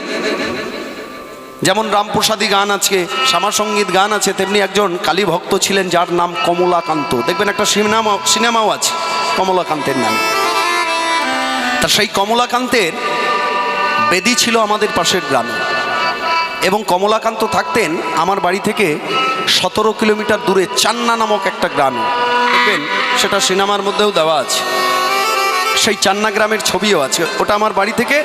যেমন রামপ্রসাদী গান আছে, শ্যামাসঙ্গীত গান আছে, তেমনি একজন কালী ভক্ত ছিলেন যার নাম কমলাকান্ত। দেখবেন একটা সিনেমাও আছে কমলাকান্তের নাম। তা সেই কমলাকান্তের বেদি ছিল আমাদের পাশের গ্রামে, এবং কমলাকান্ত থাকতেন আমার বাড়ি থেকে 17 কিলোমিটার দূরে চান্না নামক একটা গ্রামে। দেখবেন সেটা সিনেমার মধ্যেও দেওয়া আছে, সেই চান্না গ্রামের ছবিও আছে। ওটা আমার বাড়ি থেকে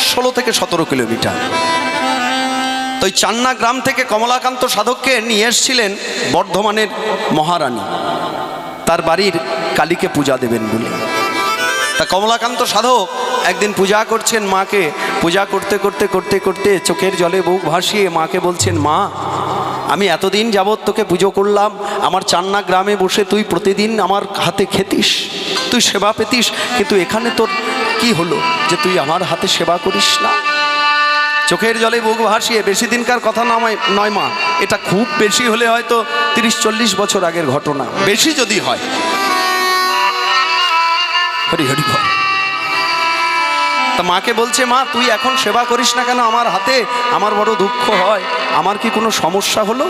16 থেকে 17 কিলোমিটার। তো ওই চান্না গ্রাম থেকে কমলাকান্ত সাধককে নিয়ে এসেছিলেন বর্ধমানের মহারানী তার বাড়ির কালীকে পূজা দেবেন বলে। তা কমলাকান্ত সাধক একদিন পূজা করছেন মাকে, পূজা করতে করতে করতে করতে চোখের জলে বুক ভাসিয়ে মাকে বলছেন, মা আমি এতদিন যাবৎ তোকে পুজো করলাম, আমার চান্না গ্রামে বসে তুই প্রতিদিন আমার হাতে খেতিস, তুই সেবা পেতিস, কিন্তু এখানে তোর কি হলো যে তুই আমার হাতে সেবা করিস না? চোখের জলে বুক ভাসিয়ে, বেশি দিনকার কথা নয় মা, এটা খুব বেশি হলে হয়তো 30-40 বছর আগের ঘটনা, বেশি যদি হয়। হরি হরি বল। তা মাকে বলছে, মা তুই এখন সেবা করিস না কেন আমার হাতে? আমার বড় দুঃখ হয়, আমার কি কোনো সমস্যা হলো?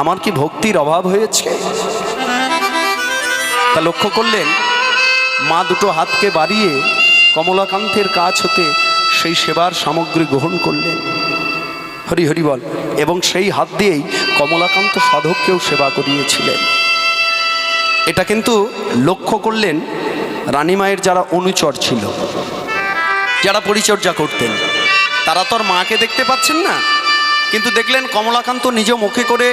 আমার কি ভক্তির অভাব হয়েছে? তা লক্ষ্য করলেন মা দুটো হাতকে বাড়িয়ে কমলাকান্তের কাছ হতে সেই সেবার সামগ্রী গ্রহণ করলেন। হরি হরি বল। এবং সেই হাত দিয়েই কমলাকান্ত সাধককেও সেবা করিয়েছিলেন। এটা কিন্তু লক্ষ্য করলেন রানীমায়ের যারা অনুচর ছিল, যারা পরিচর্যা করতেন, তারা তো আর মাকে দেখতে পাচ্ছেন না, কিন্তু দেখলেন কমলাকান্ত নিজ মুখে করে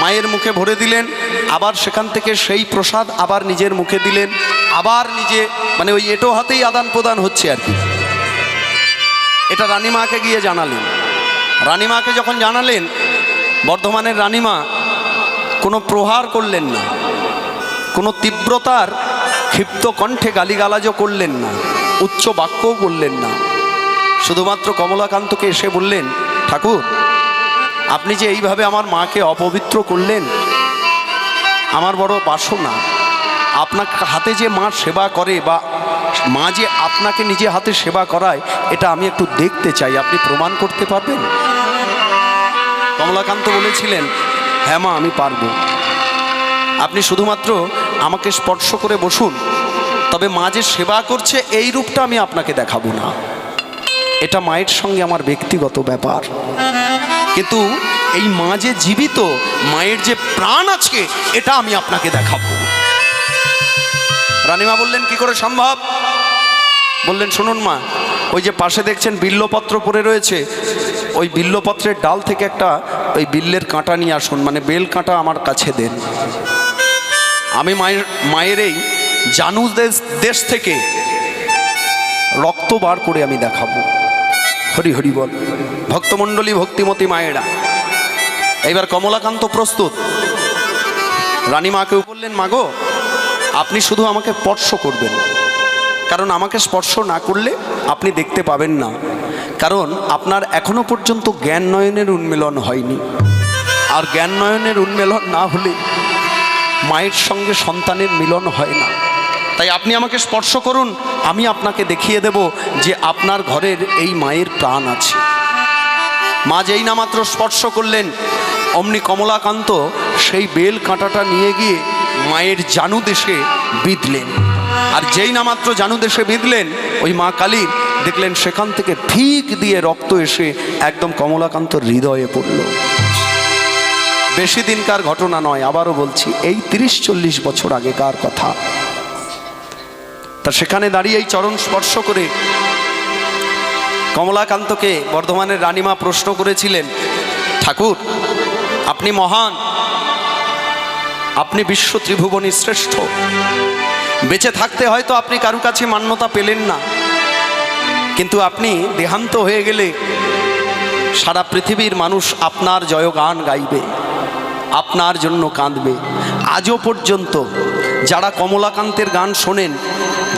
মায়ের মুখে ভরে দিলেন, আবার সেখান থেকে সেই প্রসাদ আবার নিজের মুখে দিলেন, আবার নিজে, মানে ওই এটো হাতেই আদান প্রদান হচ্ছে আর কি। এটা রানীমাকে গিয়ে জানালেন। রানীমাকে যখন জানালেন, বর্ধমানের রানীমা কোনো প্রহার করলেন না, কোনো তীব্রতার ক্ষিপ্ত কণ্ঠে গালিগালাজও করলেন না, উচ্চ বাক্যও বললেন না, শুধুমাত্র কমলাকান্তকে এসে বললেন, ঠাকুর আপনি যে এইভাবে আমার মাকে অপবিত্র করলেন, আমার বড় বাসনা, আপনার হাতে যে মা সেবা করে বা মা যে আপনাকে নিজে হাতে সেবা করায়, এটা আমি একটু দেখতে চাই, আপনি প্রমাণ করতে পারবেন? কমলাকান্ত বলেছিলেন, হ্যাঁ মা আমি পারবো, আপনি শুধুমাত্র আমাকে স্পর্শ করে বসুন, তবে মা যে সেবা করছে এই রূপটা আমি আপনাকে দেখাবো না, এটা মায়ের সঙ্গে আমার ব্যক্তিগত ব্যাপার, কিন্তু এই মা যে জীবিত, মায়ের যে প্রাণ আছে, এটা আমি আপনাকে দেখাবো। রানীমা বললেন, কি করে সম্ভব? বললেন, শুনুন মা, ওই যে পাশে দেখছেন বিল্লপত্র পড়ে রয়েছে, ওই বিল্লপত্রের ডাল থেকে একটা ওই বিল্লের কাঁটা নিয়ে আসুন, মানে বেল কাঁটা আমার কাছে দেন, আমি মায়ের এই জানু দেশ থেকে রক্ত বার করে আমি দেখাবো। হরি হরি বল। ভক্তমণ্ডলী, ভক্তিমতী মায়েরা, এইবার কমলাকান্ত প্রস্তুত। রানীমাকেও বললেন, মাগো আপনি শুধু আমাকে স্পর্শ করবেন, কারণ আমাকে স্পর্শ না করলে আপনি দেখতে পাবেন না, কারণ আপনার এখনো পর্যন্ত জ্ঞান নয়নের উন্মেলন হয়নি, আর জ্ঞান নয়নের উন্মেলন না হলে মায়ের সঙ্গে সন্তানের মিলন হয় না। তাই আপনি আমাকে স্পর্শ করুন, আমি আপনাকে দেখিয়ে দেব যে আপনার ঘরের এই মায়ের প্রাণ আছে। মা যেই না মাত্র স্পর্শ করলেন, অমনি কমলাকান্ত সেই বেল কাঁটাটা নিয়ে গিয়ে মায়ের জানুদেশে বিঁধলেন, আর যেই না মাত্র জানুদেশে বিঁধলেন, ওই মা কালীর দেখলেন সেখান থেকে ঠিক দিয়ে রক্ত এসে একদম কমলাকান্তর হৃদয়ে পড়ল। বেশি দিনকার ঘটনা নয়, আবারও বলছি, এই 30-40 বছর আগেকার কথা। তা সেখানে দাঁড়িয়ে এই চরণ স্পর্শ করে কমলাকান্তকে বর্ধমানের রানীমা প্রশ্ন করেছিলেন, ঠাকুর আপনি মহান, আপনি বিশ্ব ত্রিভুবনী শ্রেষ্ঠ, বেঁচে থাকতে হয়তো আপনি কারু কাছে মান্যতা পেলেন না, কিন্তু আপনি দেহান্ত হয়ে গেলে সারা পৃথিবীর মানুষ আপনার জয়গান গাইবে, আপনার জন্য কাঁদবে। আজও পর্যন্ত যারা কমলাকান্তের গান শোনেন,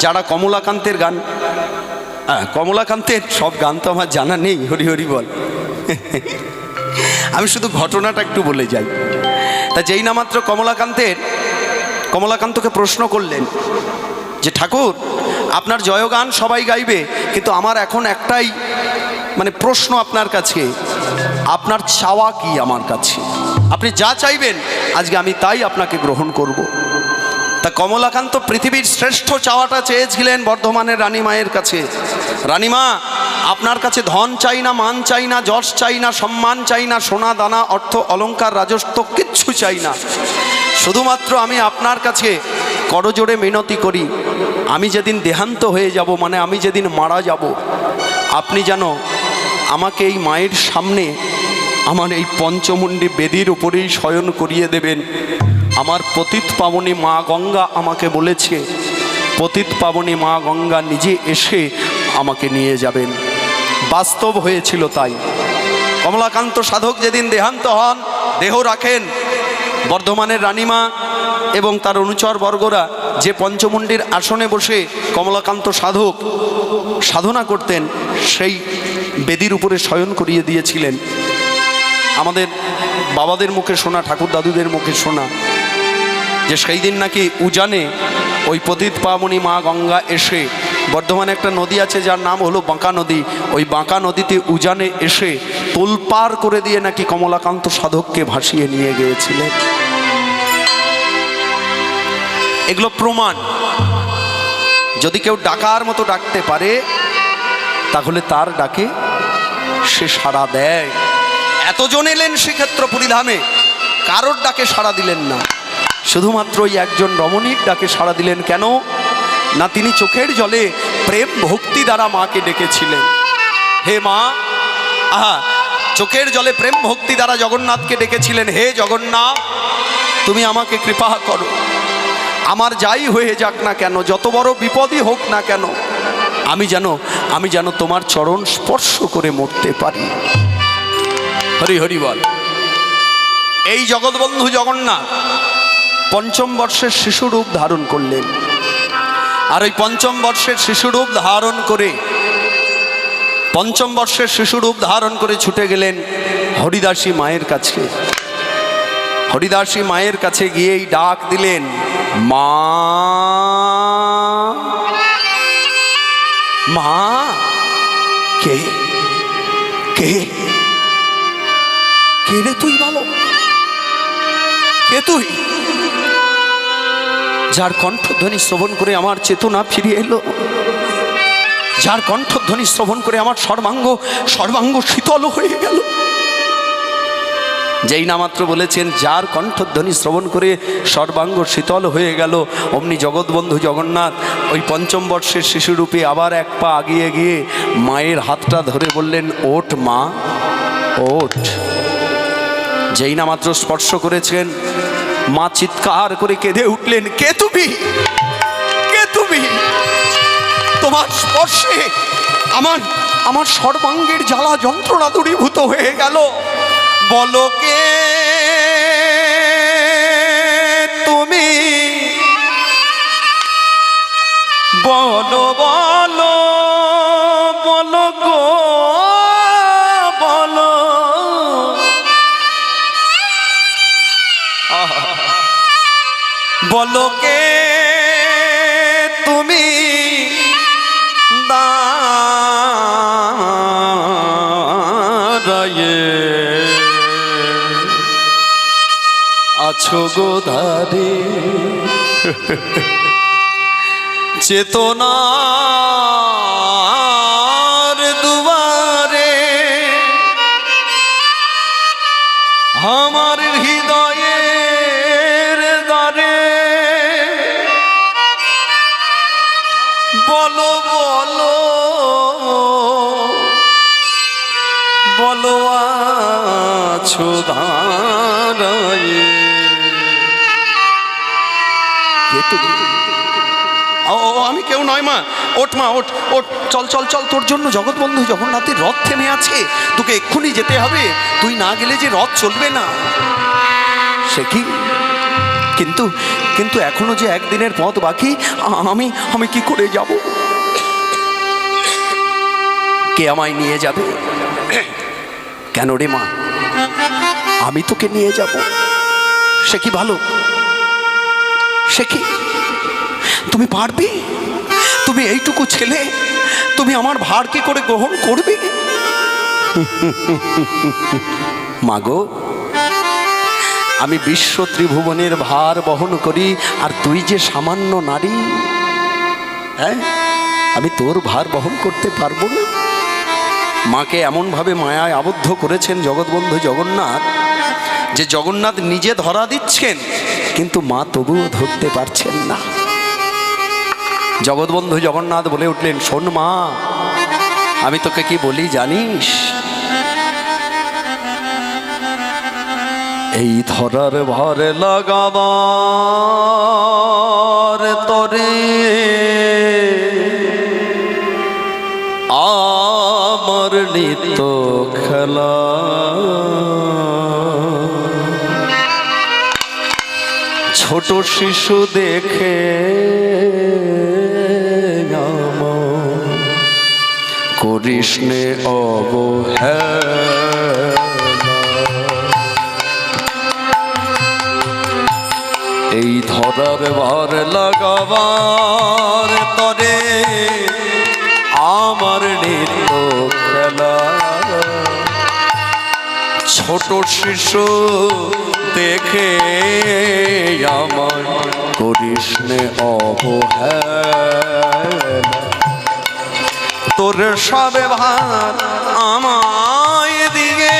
যারা কমলাকান্তের গান, কমলাকান্তের সব গান তো আমার জানা নেই, হরি হরি বল, আমি শুধু ঘটনাটা একটু বলে যাই। তা যেই না মাত্র কমলাকান্তকে প্রশ্ন করলেন যে ঠাকুর আপনার জয়গান সবাই গাইবে, কিন্তু আমার এখন একটাই মানে প্রশ্ন আপনার কাছে, আপনার চাওয়া কি আমার কাছে? আপনি যা চাইবেন আজকে আমি তাই আপনাকে গ্রহণ করব। তা কমলাকান্ত পৃথিবীর শ্রেষ্ঠ চাওয়াটা চেয়েছিলেন বর্ধমানের রানীমায়ের কাছে। রানীমা, আপনার কাছে ধন চাই না, মান চাই না, যশ চাই না, সম্মান চাই না, সোনা দানা অর্থ অলংকার রাজস্ব কিচ্ছু চাই না। শুধুমাত্র আমি আপনার কাছে করজোড়ে মিনতি করি, আমি যেদিন দেহান্ত হয়ে যাব, মানে আমি যেদিন মারা যাব, আপনি যেন আমাকে এই মায়ের সামনে আমার এই পঞ্চমুণ্ডী বেদির উপরেই শয়ন করিয়ে দেবেন। আমার পতিত পাবনী মা গঙ্গা আমাকে বলেছে, পতিত পাবনী মা গঙ্গা নিজে এসে আমাকে নিয়ে যাবেন। বাস্তব হয়েছিল তাই। কমলাকান্ত সাধক যেদিন দেহান্ত হন, দেহ রাখেন, বর্ধমানের রানীমা এবং তার অনুচর বর্গরা যে পঞ্চমুণ্ডির আসনে বসে কমলাকান্ত সাধক সাধনা করতেন, সেই বেদির উপরে শয়ন করিয়ে দিয়েছিলেন। আমাদের বাবাদের মুখে শোনা, ঠাকুর দাদুদের মুখে শোনা যে সেই দিন নাকি উজানে ওই পতিত পাবনী মা গঙ্গা এসে, বর্ধমানে একটা নদী আছে যার নাম হলো বাঁকা নদী, ওই বাঁকা নদীতে উজানে এসে তোলপাড় করে দিয়ে নাকি কমলাকান্ত সাধককে ভাসিয়ে নিয়ে গিয়েছিলেন। এগুলো প্রমাণ। যদি কেউ ডাকার মতো ডাকতে পারে তাহলে তার ডাকে সে সাড়া দেয়। এতজন এলেন শ্রীক্ষেত্র পুরীধামে, কারোর ডাকে সাড়া দিলেন না, শুধুমাত্র ওই একজন রমণীর ডাকে সাড়া দিলেন। কেন না, তিনি চোখের জলে প্রেম ভক্তি দ্বারা মাকে ডেকেছিলেন। হে মা, আহা, চোখের জলে প্রেম ভক্তি দ্বারা জগন্নাথকে ডেকেছিলেন, হে জগন্নাথ তুমি আমাকে কৃপা করো, আমার যাই হয়ে যাক না কেন, যত বড় বিপদই হোক না কেন, আমি যেন তোমার চরণ স্পর্শ করে মরতে পারি। হরি হরি বল। এই জগৎবন্ধু জগন্নাথ পঞ্চম বর্ষের শিশুরূপ ধারণ করলেন, আর ওই পঞ্চম বর্ষের শিশুরূপ ধারণ করে ছুটে গেলেন হরিদাসী মায়ের কাছে। হরিদাসী মায়ের কাছে গিয়েই ডাক দিলেন, মা মা। কে কে কে রে তুই, বলো কে তুই? যার কণ্ঠধ্বনি শ্রবণ করে আমার চেতনা ফিরে এলো, যার কণ্ঠধ্বনি শ্রবণ করে আমার সর্বাঙ্গ শীতল হয়ে গেল। যেই না মাত্র বলেছেন যার কণ্ঠধ্বনি শ্রবণ করে সর্বাঙ্গ শীতল হয়ে গেল, অমনি জগৎবন্ধু জগন্নাথ ওই পঞ্চম বর্ষের শিশুরূপে আবার এক পা আগিয়ে গিয়ে মায়ের হাতটা ধরে বললেন, ওঠ মা ওঠ। যেই না মাত্র স্পর্শ করেছেন, মা চিৎকার করে কেঁদে উঠলেন, কে তুমি, কে তুমি? তোমার স্পর্শে আমার সর্বাঙ্গের জ্বালা যন্ত্রণা দূরীভূত হয়ে গেল। বলো কে তুমি, বলো বলো বলো গো বলো। বলো কে তুমি, দাঁড়ায়ে আছো গো ধারে, চেতনার দুয়ারে আমার হৃদয়ের দ্বারে। বলো বলো বলো আছো ধারায়ে। ও আমি কেউ নয় মা, ওঠ মা ওঠ ওঠ, চল চল চল, তোর জন্য জগৎবন্ধু জগন্নাথের রথ থেমে আছে, তোকে এক্ষুনি যেতে হবে, তুই না গেলে যে রথ চলবে না। সে কি? কিন্তু এখনো যে একদিনের পথ বাকি, আমি কি করে যাব? কে আমায় নিয়ে যাবে? কেন রে মা, আমি তোকে নিয়ে যাব। সে কি ভালো? সে কি? তুমি পারবে? তুমি এইটুকু ছেলে, তুমি আমার ভার কি করে গ্রহণ করবে? মাগো, আমি বিশ্ব ত্রিভুবনের ভার বহন করি, আর তুই যে সামান্য নারী, হ্যাঁ আমি তোর ভার বহন করতে পারবো না? মাকে এমনভাবে মায়ায় আবদ্ধ করেছেন জগৎবন্ধু জগন্নাথ, যে জগন্নাথ নিজে ধরা দিচ্ছেন কিন্তু মা তবুও ধরতে পারছেন না। জগৎবন্ধু জগন্নাথ বলে উঠলেন, শোন মা, আমি তোকে কি বলি জানিস? এই ধরার ভারে লাগাবার তরে আমার নিত্য খেলা, ছোট শিশু দেখে করিস নে অবহেলা। এই ধরার ভার লাগাবার তরে আমার নিত্য খেলা, ছোট শিশু দেখে আমার করিস নে অবহেলা। তোর সবে ভার আমায় দিয়ে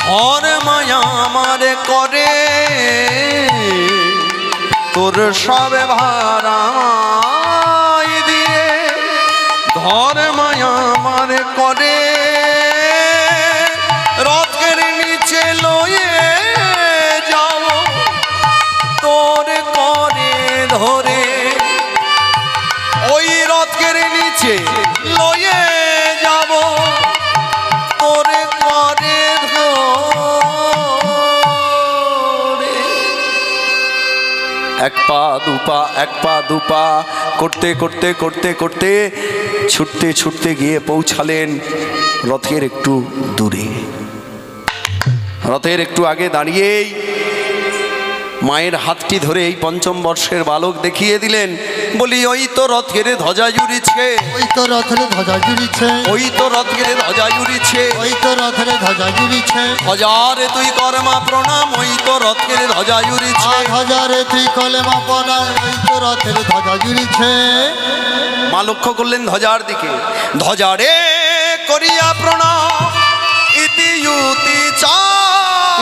ধর মায়া আমার করে, তোর সবে ভার আমায় দিয়ে ধর মায়া আমার করে, রথের নিচে লয়ে যাও তোর করে ধরে, ওই রথের নিচে লয়ে যাব তোর করে ধরে। এক পা দুপা, এক পা দুপা করতে করতে করতে করতে ছুটতে ছুটতে গিয়ে পৌঁছালেন রথের একটু দূরে। রথের একটু আগে দাঁড়িয়েই মায়ের হাতটি ধরে এই পঞ্চম বর্ষের বালক দেখিয়ে দিলেন, বলি ওই তো রথের ধ্বজা জুড়িছে, ওই তো রথের ধ্বজা জুড়িছে, ওই তো রথের ধ্বজা জুড়িছে, ওই তো রথের ধ্বজা জুড়িছে, ধ্বজারে তুই কর্মা প্রণাম, ওই তো রথের ধ্বজা জুড়িছে। ধ্বজারে তুই কলেমা পড়া, ওই তো রথের ধ্বজা জুড়িছে। মা লক্ষ্য করলেন ধ্বজার দিকে, ধ্বজারে করিয়া প্রণাম, ইতি ইউতি চা,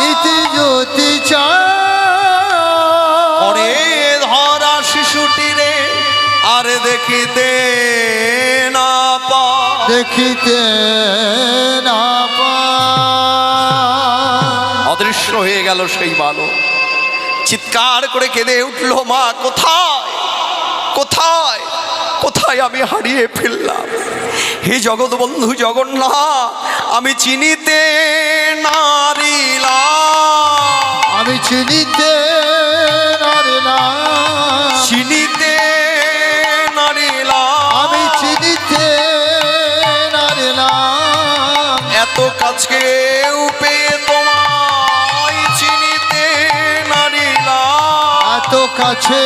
ইতি জ্যোতি চা, ওরে ধরা শিশুটি রে আর দেখিতে না পা, দেখিতে না পা। অদৃশ্য হয়ে গেল সেই বালক। চিৎকার করে কেঁদে উঠল, মা কোথায় কোথায় কোথায় আমি হারিয়ে ফেললাম? হে জগৎবন্ধু জগন্নাথ, আমি চিনিতে নারিলাম, আমি চিনিতে নারিলাম, চিনিতে নারিলাম, আমি চিনিতে নারিলাম। এত কাছে পেয়ে তোমায় চিনিতে নারিলাম, এত কাছে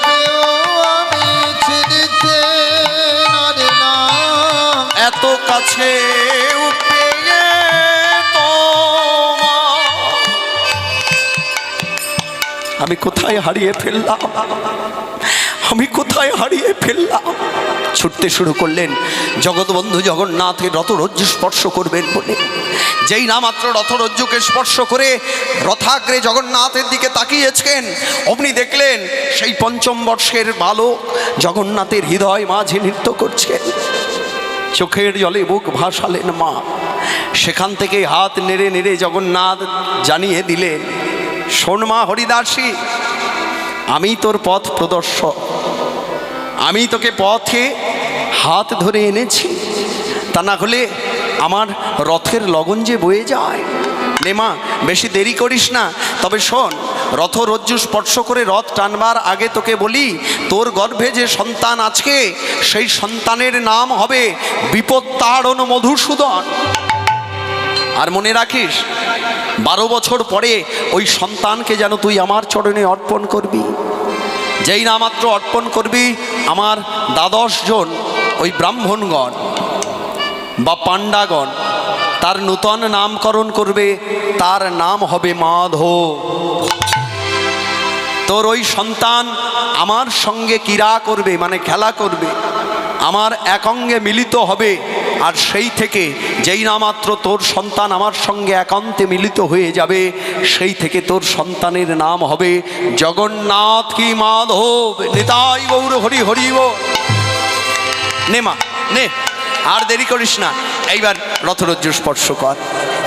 পেয়েও আমি চিনিতে নারিলাম। এত কাছে পেয়ে আমি কোথায় হারিয়ে ফেললাম, আমি কোথায় হারিয়ে ফেললাম? ছুটতে শুরু করলেন জগৎবন্ধু জগন্নাথের রথরজ্জু স্পর্শ করবেন বলে। যেই না মাত্র রথরজ্জুকে স্পর্শ করে রথাগ্রে জগন্নাথের দিকে তাকিয়েছেন, অমনি দেখলেন সেই পঞ্চম বর্ষের বালক জগন্নাথের হৃদয় মাঝে নৃত্য করছেন। চোখের জলে বুক ভাসালেন মা। সেখান থেকে হাত নেড়ে নেড়ে জগন্নাথ জানিয়ে দিলেন, শোন মা হরিদাসী, আমি তোর পথ প্রদর্শক, আমি তোকে পথে হাত ধরে এনেছি, তা না হলে আমার রথের লগন যে বয়ে যায়। নে মা, বেশি দেরি করিস না। তবে শোন, রথরজ্জু স্পর্শ করে রথ টানবার আগে তোকে বলি, তোর গর্ভে যে সন্তান আছে সেই সন্তানের নাম হবে বিপত্তারণ মধুসূদন। আর মনে রাখিস, 12 বছর পরে ওই সন্তানকে যেন তুই আমার চরণে অর্পণ করবি। যেই না মাত্র অর্পণ করবি, আমার 12 জন ওই ব্রাহ্মণগণ বা পাণ্ডাগণ তার নূতন নামকরণ করবে, তার নাম হবে মাধব। তোর ওই সন্তান আমার সঙ্গে ক্রীড়া করবে, মানে খেলা করবে, আমার এক অঙ্গে মিলিত হবে। আর সেই থেকে যেই না মাত্র তোর সন্তান আমার সঙ্গে একান্তে মিলিত হয়ে যাবে, সেই থেকে তোর সন্তানের নাম হবে জগন্নাথ কি মাধব। নিতাই গৌর হরি হরি বল। নে মা নে, আর দেরি করিস না, এইবার রথরজ্জু স্পর্শ কর।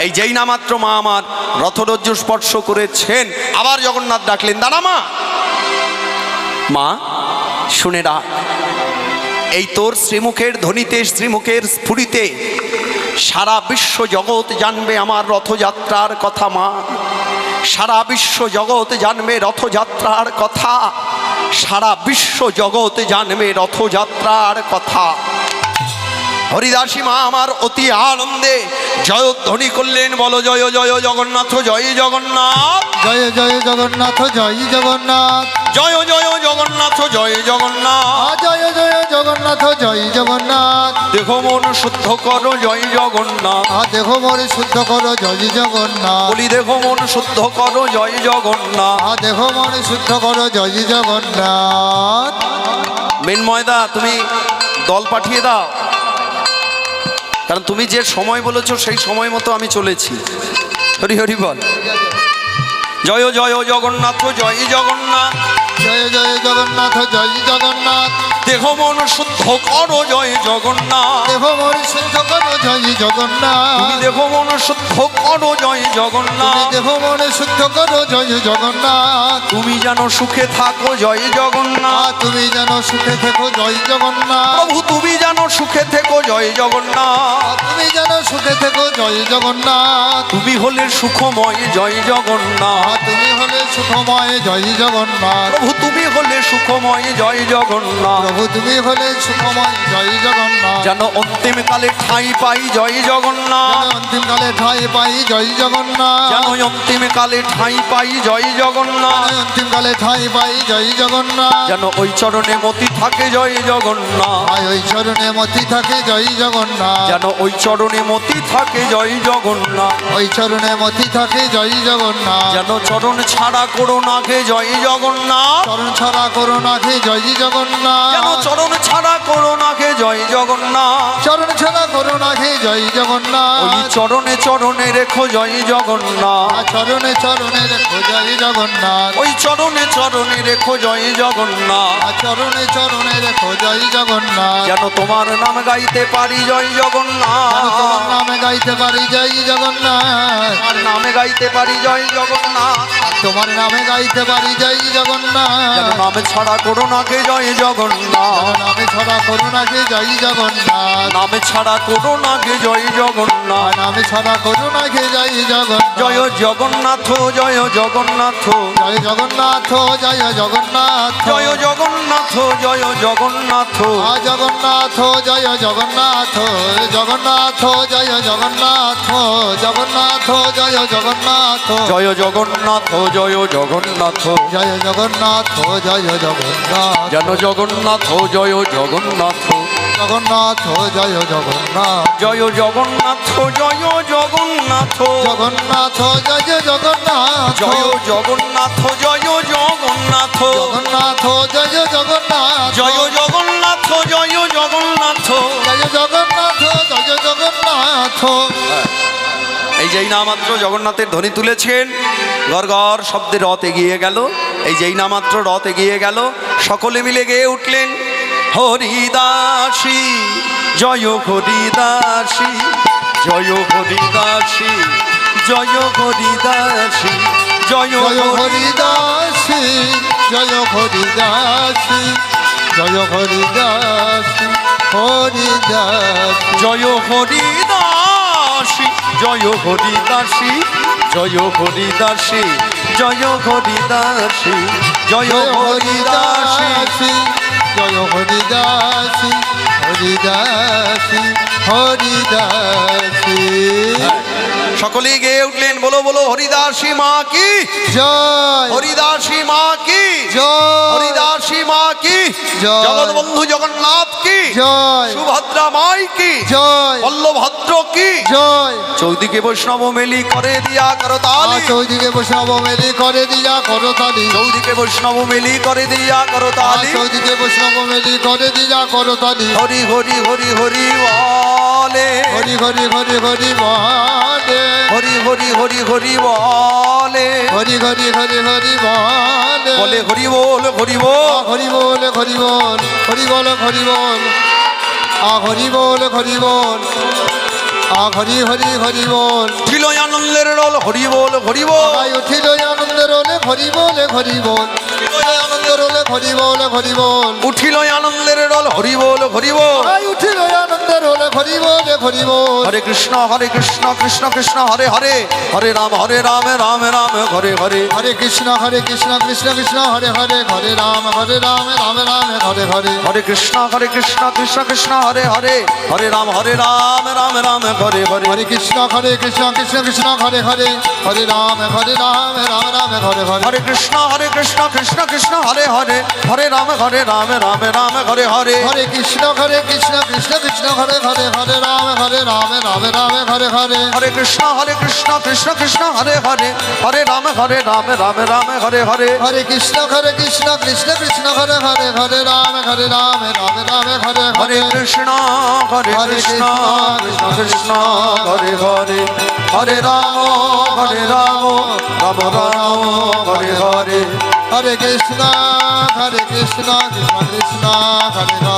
এই যেই না মাত্র মা আমার রথরজ্জু স্পর্শ করেছেন, আবার জগন্নাথ ডাকলেন, দাঁড়া মা। মা শুনে রাখ, এই তোর শ্রীমুখের ধ্বনিতে, শ্রীমুখের স্ফুরিতে সারা বিশ্ব জগৎ জানবে আমার রথযাত্রার কথা। মা, সারা বিশ্ব জগৎ জানবে রথযাত্রার কথা, সারা বিশ্ব জগৎ জানবে রথযাত্রার কথা। হরিদাসী মা আমার অতি আনন্দে জয়ধ্বনি করলেন, বলো জয় জয় জগন্নাথ, জয় জগন্নাথ, জয় জয় জগন্নাথ, জয় জগন্নাথ, জয় জয় জগন্নাথ, জয় জগন্নাথ, জয় জয় জগন্নাথ, জয় জগন্নাথ। দেখো মন শুদ্ধ করো, জয় জগন্নাথ। দেখো মোর শুদ্ধ করো, জয় জগন্নাথ। বলি দেখো মন শুদ্ধ করো, জয় জগন্নাথ। দেখো মোর শুদ্ধ করো, জয় জগন্নাথ। মৃন্ময়দা, তুমি দল পাঠিয়ে দাও, কারণ তুমি যে সময় বলেছো সেই সময় মতো আমি চলেছি। হরি হরি বল। জয় জয় জগন্নাথ, জয় জগন্নাথ, জয় জয় জগন্নাথ, জয় জগন্নাথ। দেখো মন শুদ্ধ করো, জয় জগন্নাথ। দেখো মোর শুদ্ধ করো, জয় জগন্নাথ। তুমি দেখো মন শুদ্ধ করো, জয় জগন্নাথ। দেখো মোর শুদ্ধ করো, জয় জগন্নাথ। তুমি যেন সুখে থাকো, জয় জগন্নাথ। তুমি যেন সুখে থেকো, জয় জগন্নাথ। প্রভু তুমি যেন সুখে থেকো, জয় জগন্নাথ। তুমি যেন সুখে থেকো, জয় জগন্নাথ। তুমি হলে সুখময়, জয় জগন্নাথ। তুমি হলে সুখময়, জয় জগন্নাথ। প্রভু তুমি হলে সুখময়, জয় জগন্নাথ। প্রভু তুমি হলে সুখময়, জয় জগন্নাথ। যেন অন্তিম কালে ঠাঁই পাই, জয় জগন্নাথ। অন্তিম কালে ঠাঁই পাই, জয় জগন্নাথ। যেন অন্তিম কালে ঠাঁই পাই, জয় জগন্নাথ। অন্তিম কালে ঠাঁই পাই, জয় জগন্নাথ। যেন ওই চরণে মতি থাকে, জয় জগন্নাথ। ওই চরণে মতি থাকে, জয় জগন্নাথ। যেন ওই চরণে মতি থাকে, জয় জগন্নাথ। ওই চরণে মতি থাকে, জয় জগন্নাথ। যেন চরণ ছাড়া করো না খে, জয় জগন্নাথ। চরণ ছাড়া করো না খে, জয় জগন্নাথ। যেন চরণ ছাড়া করো না খে, জয় জগন্নাথ। চরণ ছাড়া করো না খে, জয় জগন্নাথ। ওই চরণে চরণে রেখো, জয় জগন্নাথ। চরণে চরণে রেখো, জয় জগন্নাথ। ওই চরণে চরণে রেখো, জয় জগন্নাথ। চরণে চরণে রেখো, জয় জগন্নাথ। যেন তোমার নাম গাইতে পারি, জয় জগন্নাথ। তোমার নামে গাইতে পারি, জয় জগন্নাথ। তোমার নামে গাইতে পারি, জয় জগন্নাথ। তোমার নামে গাইতে পারি, জয় জগন্নাথ। যেন নামে ছাড়া করো না কে, জয় জগন্নাথ। নামে ছড়া করো না খে, জয় জগন্নাথ। নামে ছাড়া করো না কে, জয় জগন্নাথ। নামে ছড়া করো না খে, জয় জগন্নাথ। জয় জগন্নাথ, জয় জগন্নাথ, জয় জগন্নাথ, জয় জগন্নাথ। জয় জগন্নাথ, জয় জগন্নাথ, জগন্নাথ, জয় জগন্নাথ। জগন্নাথ, জয় জগন্নাথ। জগন্নাথ, জয় জগন্নাথ। জয় জগন্নাথ, জয় জগন্নাথ, জয় জগন্নাথ, জয় জগন্নাথ। যেন জগন্নাথ, জয় জগন্নাথ, জগন্নাথ, জয় জগন্নাথ। জয় জগন্নাথ, জয় জগন্নাথ, জগন্নাথ, জয় জগন্নাথ। জয় জগন্নাথ, জয় জগন্নাথ, জগন্নাথ, জয় জগন্নাথ। জয় জগন্নাথ, জয় জগন্নাথ। জয় জগন্নাথ, জয় জগন্নাথ। এই যেই না মাত্র জগন্নাথের ধ্বনি তুলেছেন, গড় গড় শব্দে রথ এগিয়ে গেল। এই যেই না মাত্র রথ এগিয়ে গেল, সকলে মিলে গেয়ে উঠলেন, হরিদাসী জয় হরিদাসী, জয় হরিদাসী, জয় হরিদাসী, জয় জয় হরিদাসী। হরিদাসী, জয় হরিদাসী, জয় হরিদাসী, হরিদাসী। জয় হরিদাসী, জয় হরিদাসী, জয় হরিদাসী, জয় হরিদাসী, জয় হরিদাসী। জয় হরিদাসী, হরিদাসী, হরিদাসী। সকলেই গেয়ে উঠলেন, বলো বলো হরিদাসী মা কি জয়, হরিদাসী মা কি জয়, হরিদাসী মা কি জয়। জগৎবন্ধু জগন্নাথ কি জয় সুভদ্রা মাই কি, জয় বল্লভদ্র কি, জয় চৌদিকে বৈষ্ণব মেলি করে দিয়া করতালি, চৌদিকে বৈষ্ণব মেলি করে দিয়া করতালি, চৌদিকে বৈষ্ণব মেলি করে দিয়া করতালি, চৌদিকে বৈষ্ণব মেলি করে দিয়া করতালি, হরি হরি হরি হরি বলে, হরি হরি হরি হরি বলে, হরি হরি হরি হরি বলে, হরি হরি হরি হরি বলে, বলে হরি বল হরি বল, হরি বল হরি বল, হরি বল হরি বল, হরি বল হরি বল, হরি হরি হরি বল, উঠিল আনন্দের রোল হরি বল হরি বল, উঠিল আনন্দের ওলে হরি বলে হরি বল, আনন্দের ওলে হরি বল হরি বল, উঠিল আনন্দের রোল হরি বল হরি বল, উঠিল আনন্দের ওলে হরি বলে হরি বল, হরে কৃষ্ণ কৃষ্ণ কৃষ্ণ হরে হরে, হরে রাম রাম রাম হরে হরে, হরে কৃষ্ণ কৃষ্ণ কৃষ্ণ হরে হরে, হরে রাম রাম রাম হরে হরে, হরে কৃষ্ণ কৃষ্ণ কৃষ্ণ হরে হরে, হরে রাম রাম রাম হরে হরে, হরে কৃষ্ণ কৃষ্ণ কৃষ্ণ হরে হরে, হরে রাম রাম রাম হরে হরে, হরে কৃষ্ণ কৃষ্ণ কৃষ্ণ হরে হরে, হরে রাম রাম হরে হরে, হরে কৃষ্ণ কৃষ্ণ কৃষ্ণ হরে হরে, হরে রাম রাম হরে হরে, হরে কৃষ্ণ কৃষ্ণ হরে হরে, হরে রাম রাম হরে হরে, হরে কৃষ্ণ কৃষ্ণ কৃষ্ণ হরে হরে, হরে রাম রাম হরে হরে হরে, কৃষ্ণ কৃষ্ণ কৃষ্ণ হরে হরে, হরে রাম রাম রাম হরে হরে, হরে কৃষ্ণ কৃষ্ণ কৃষ্ণ হরে হরে।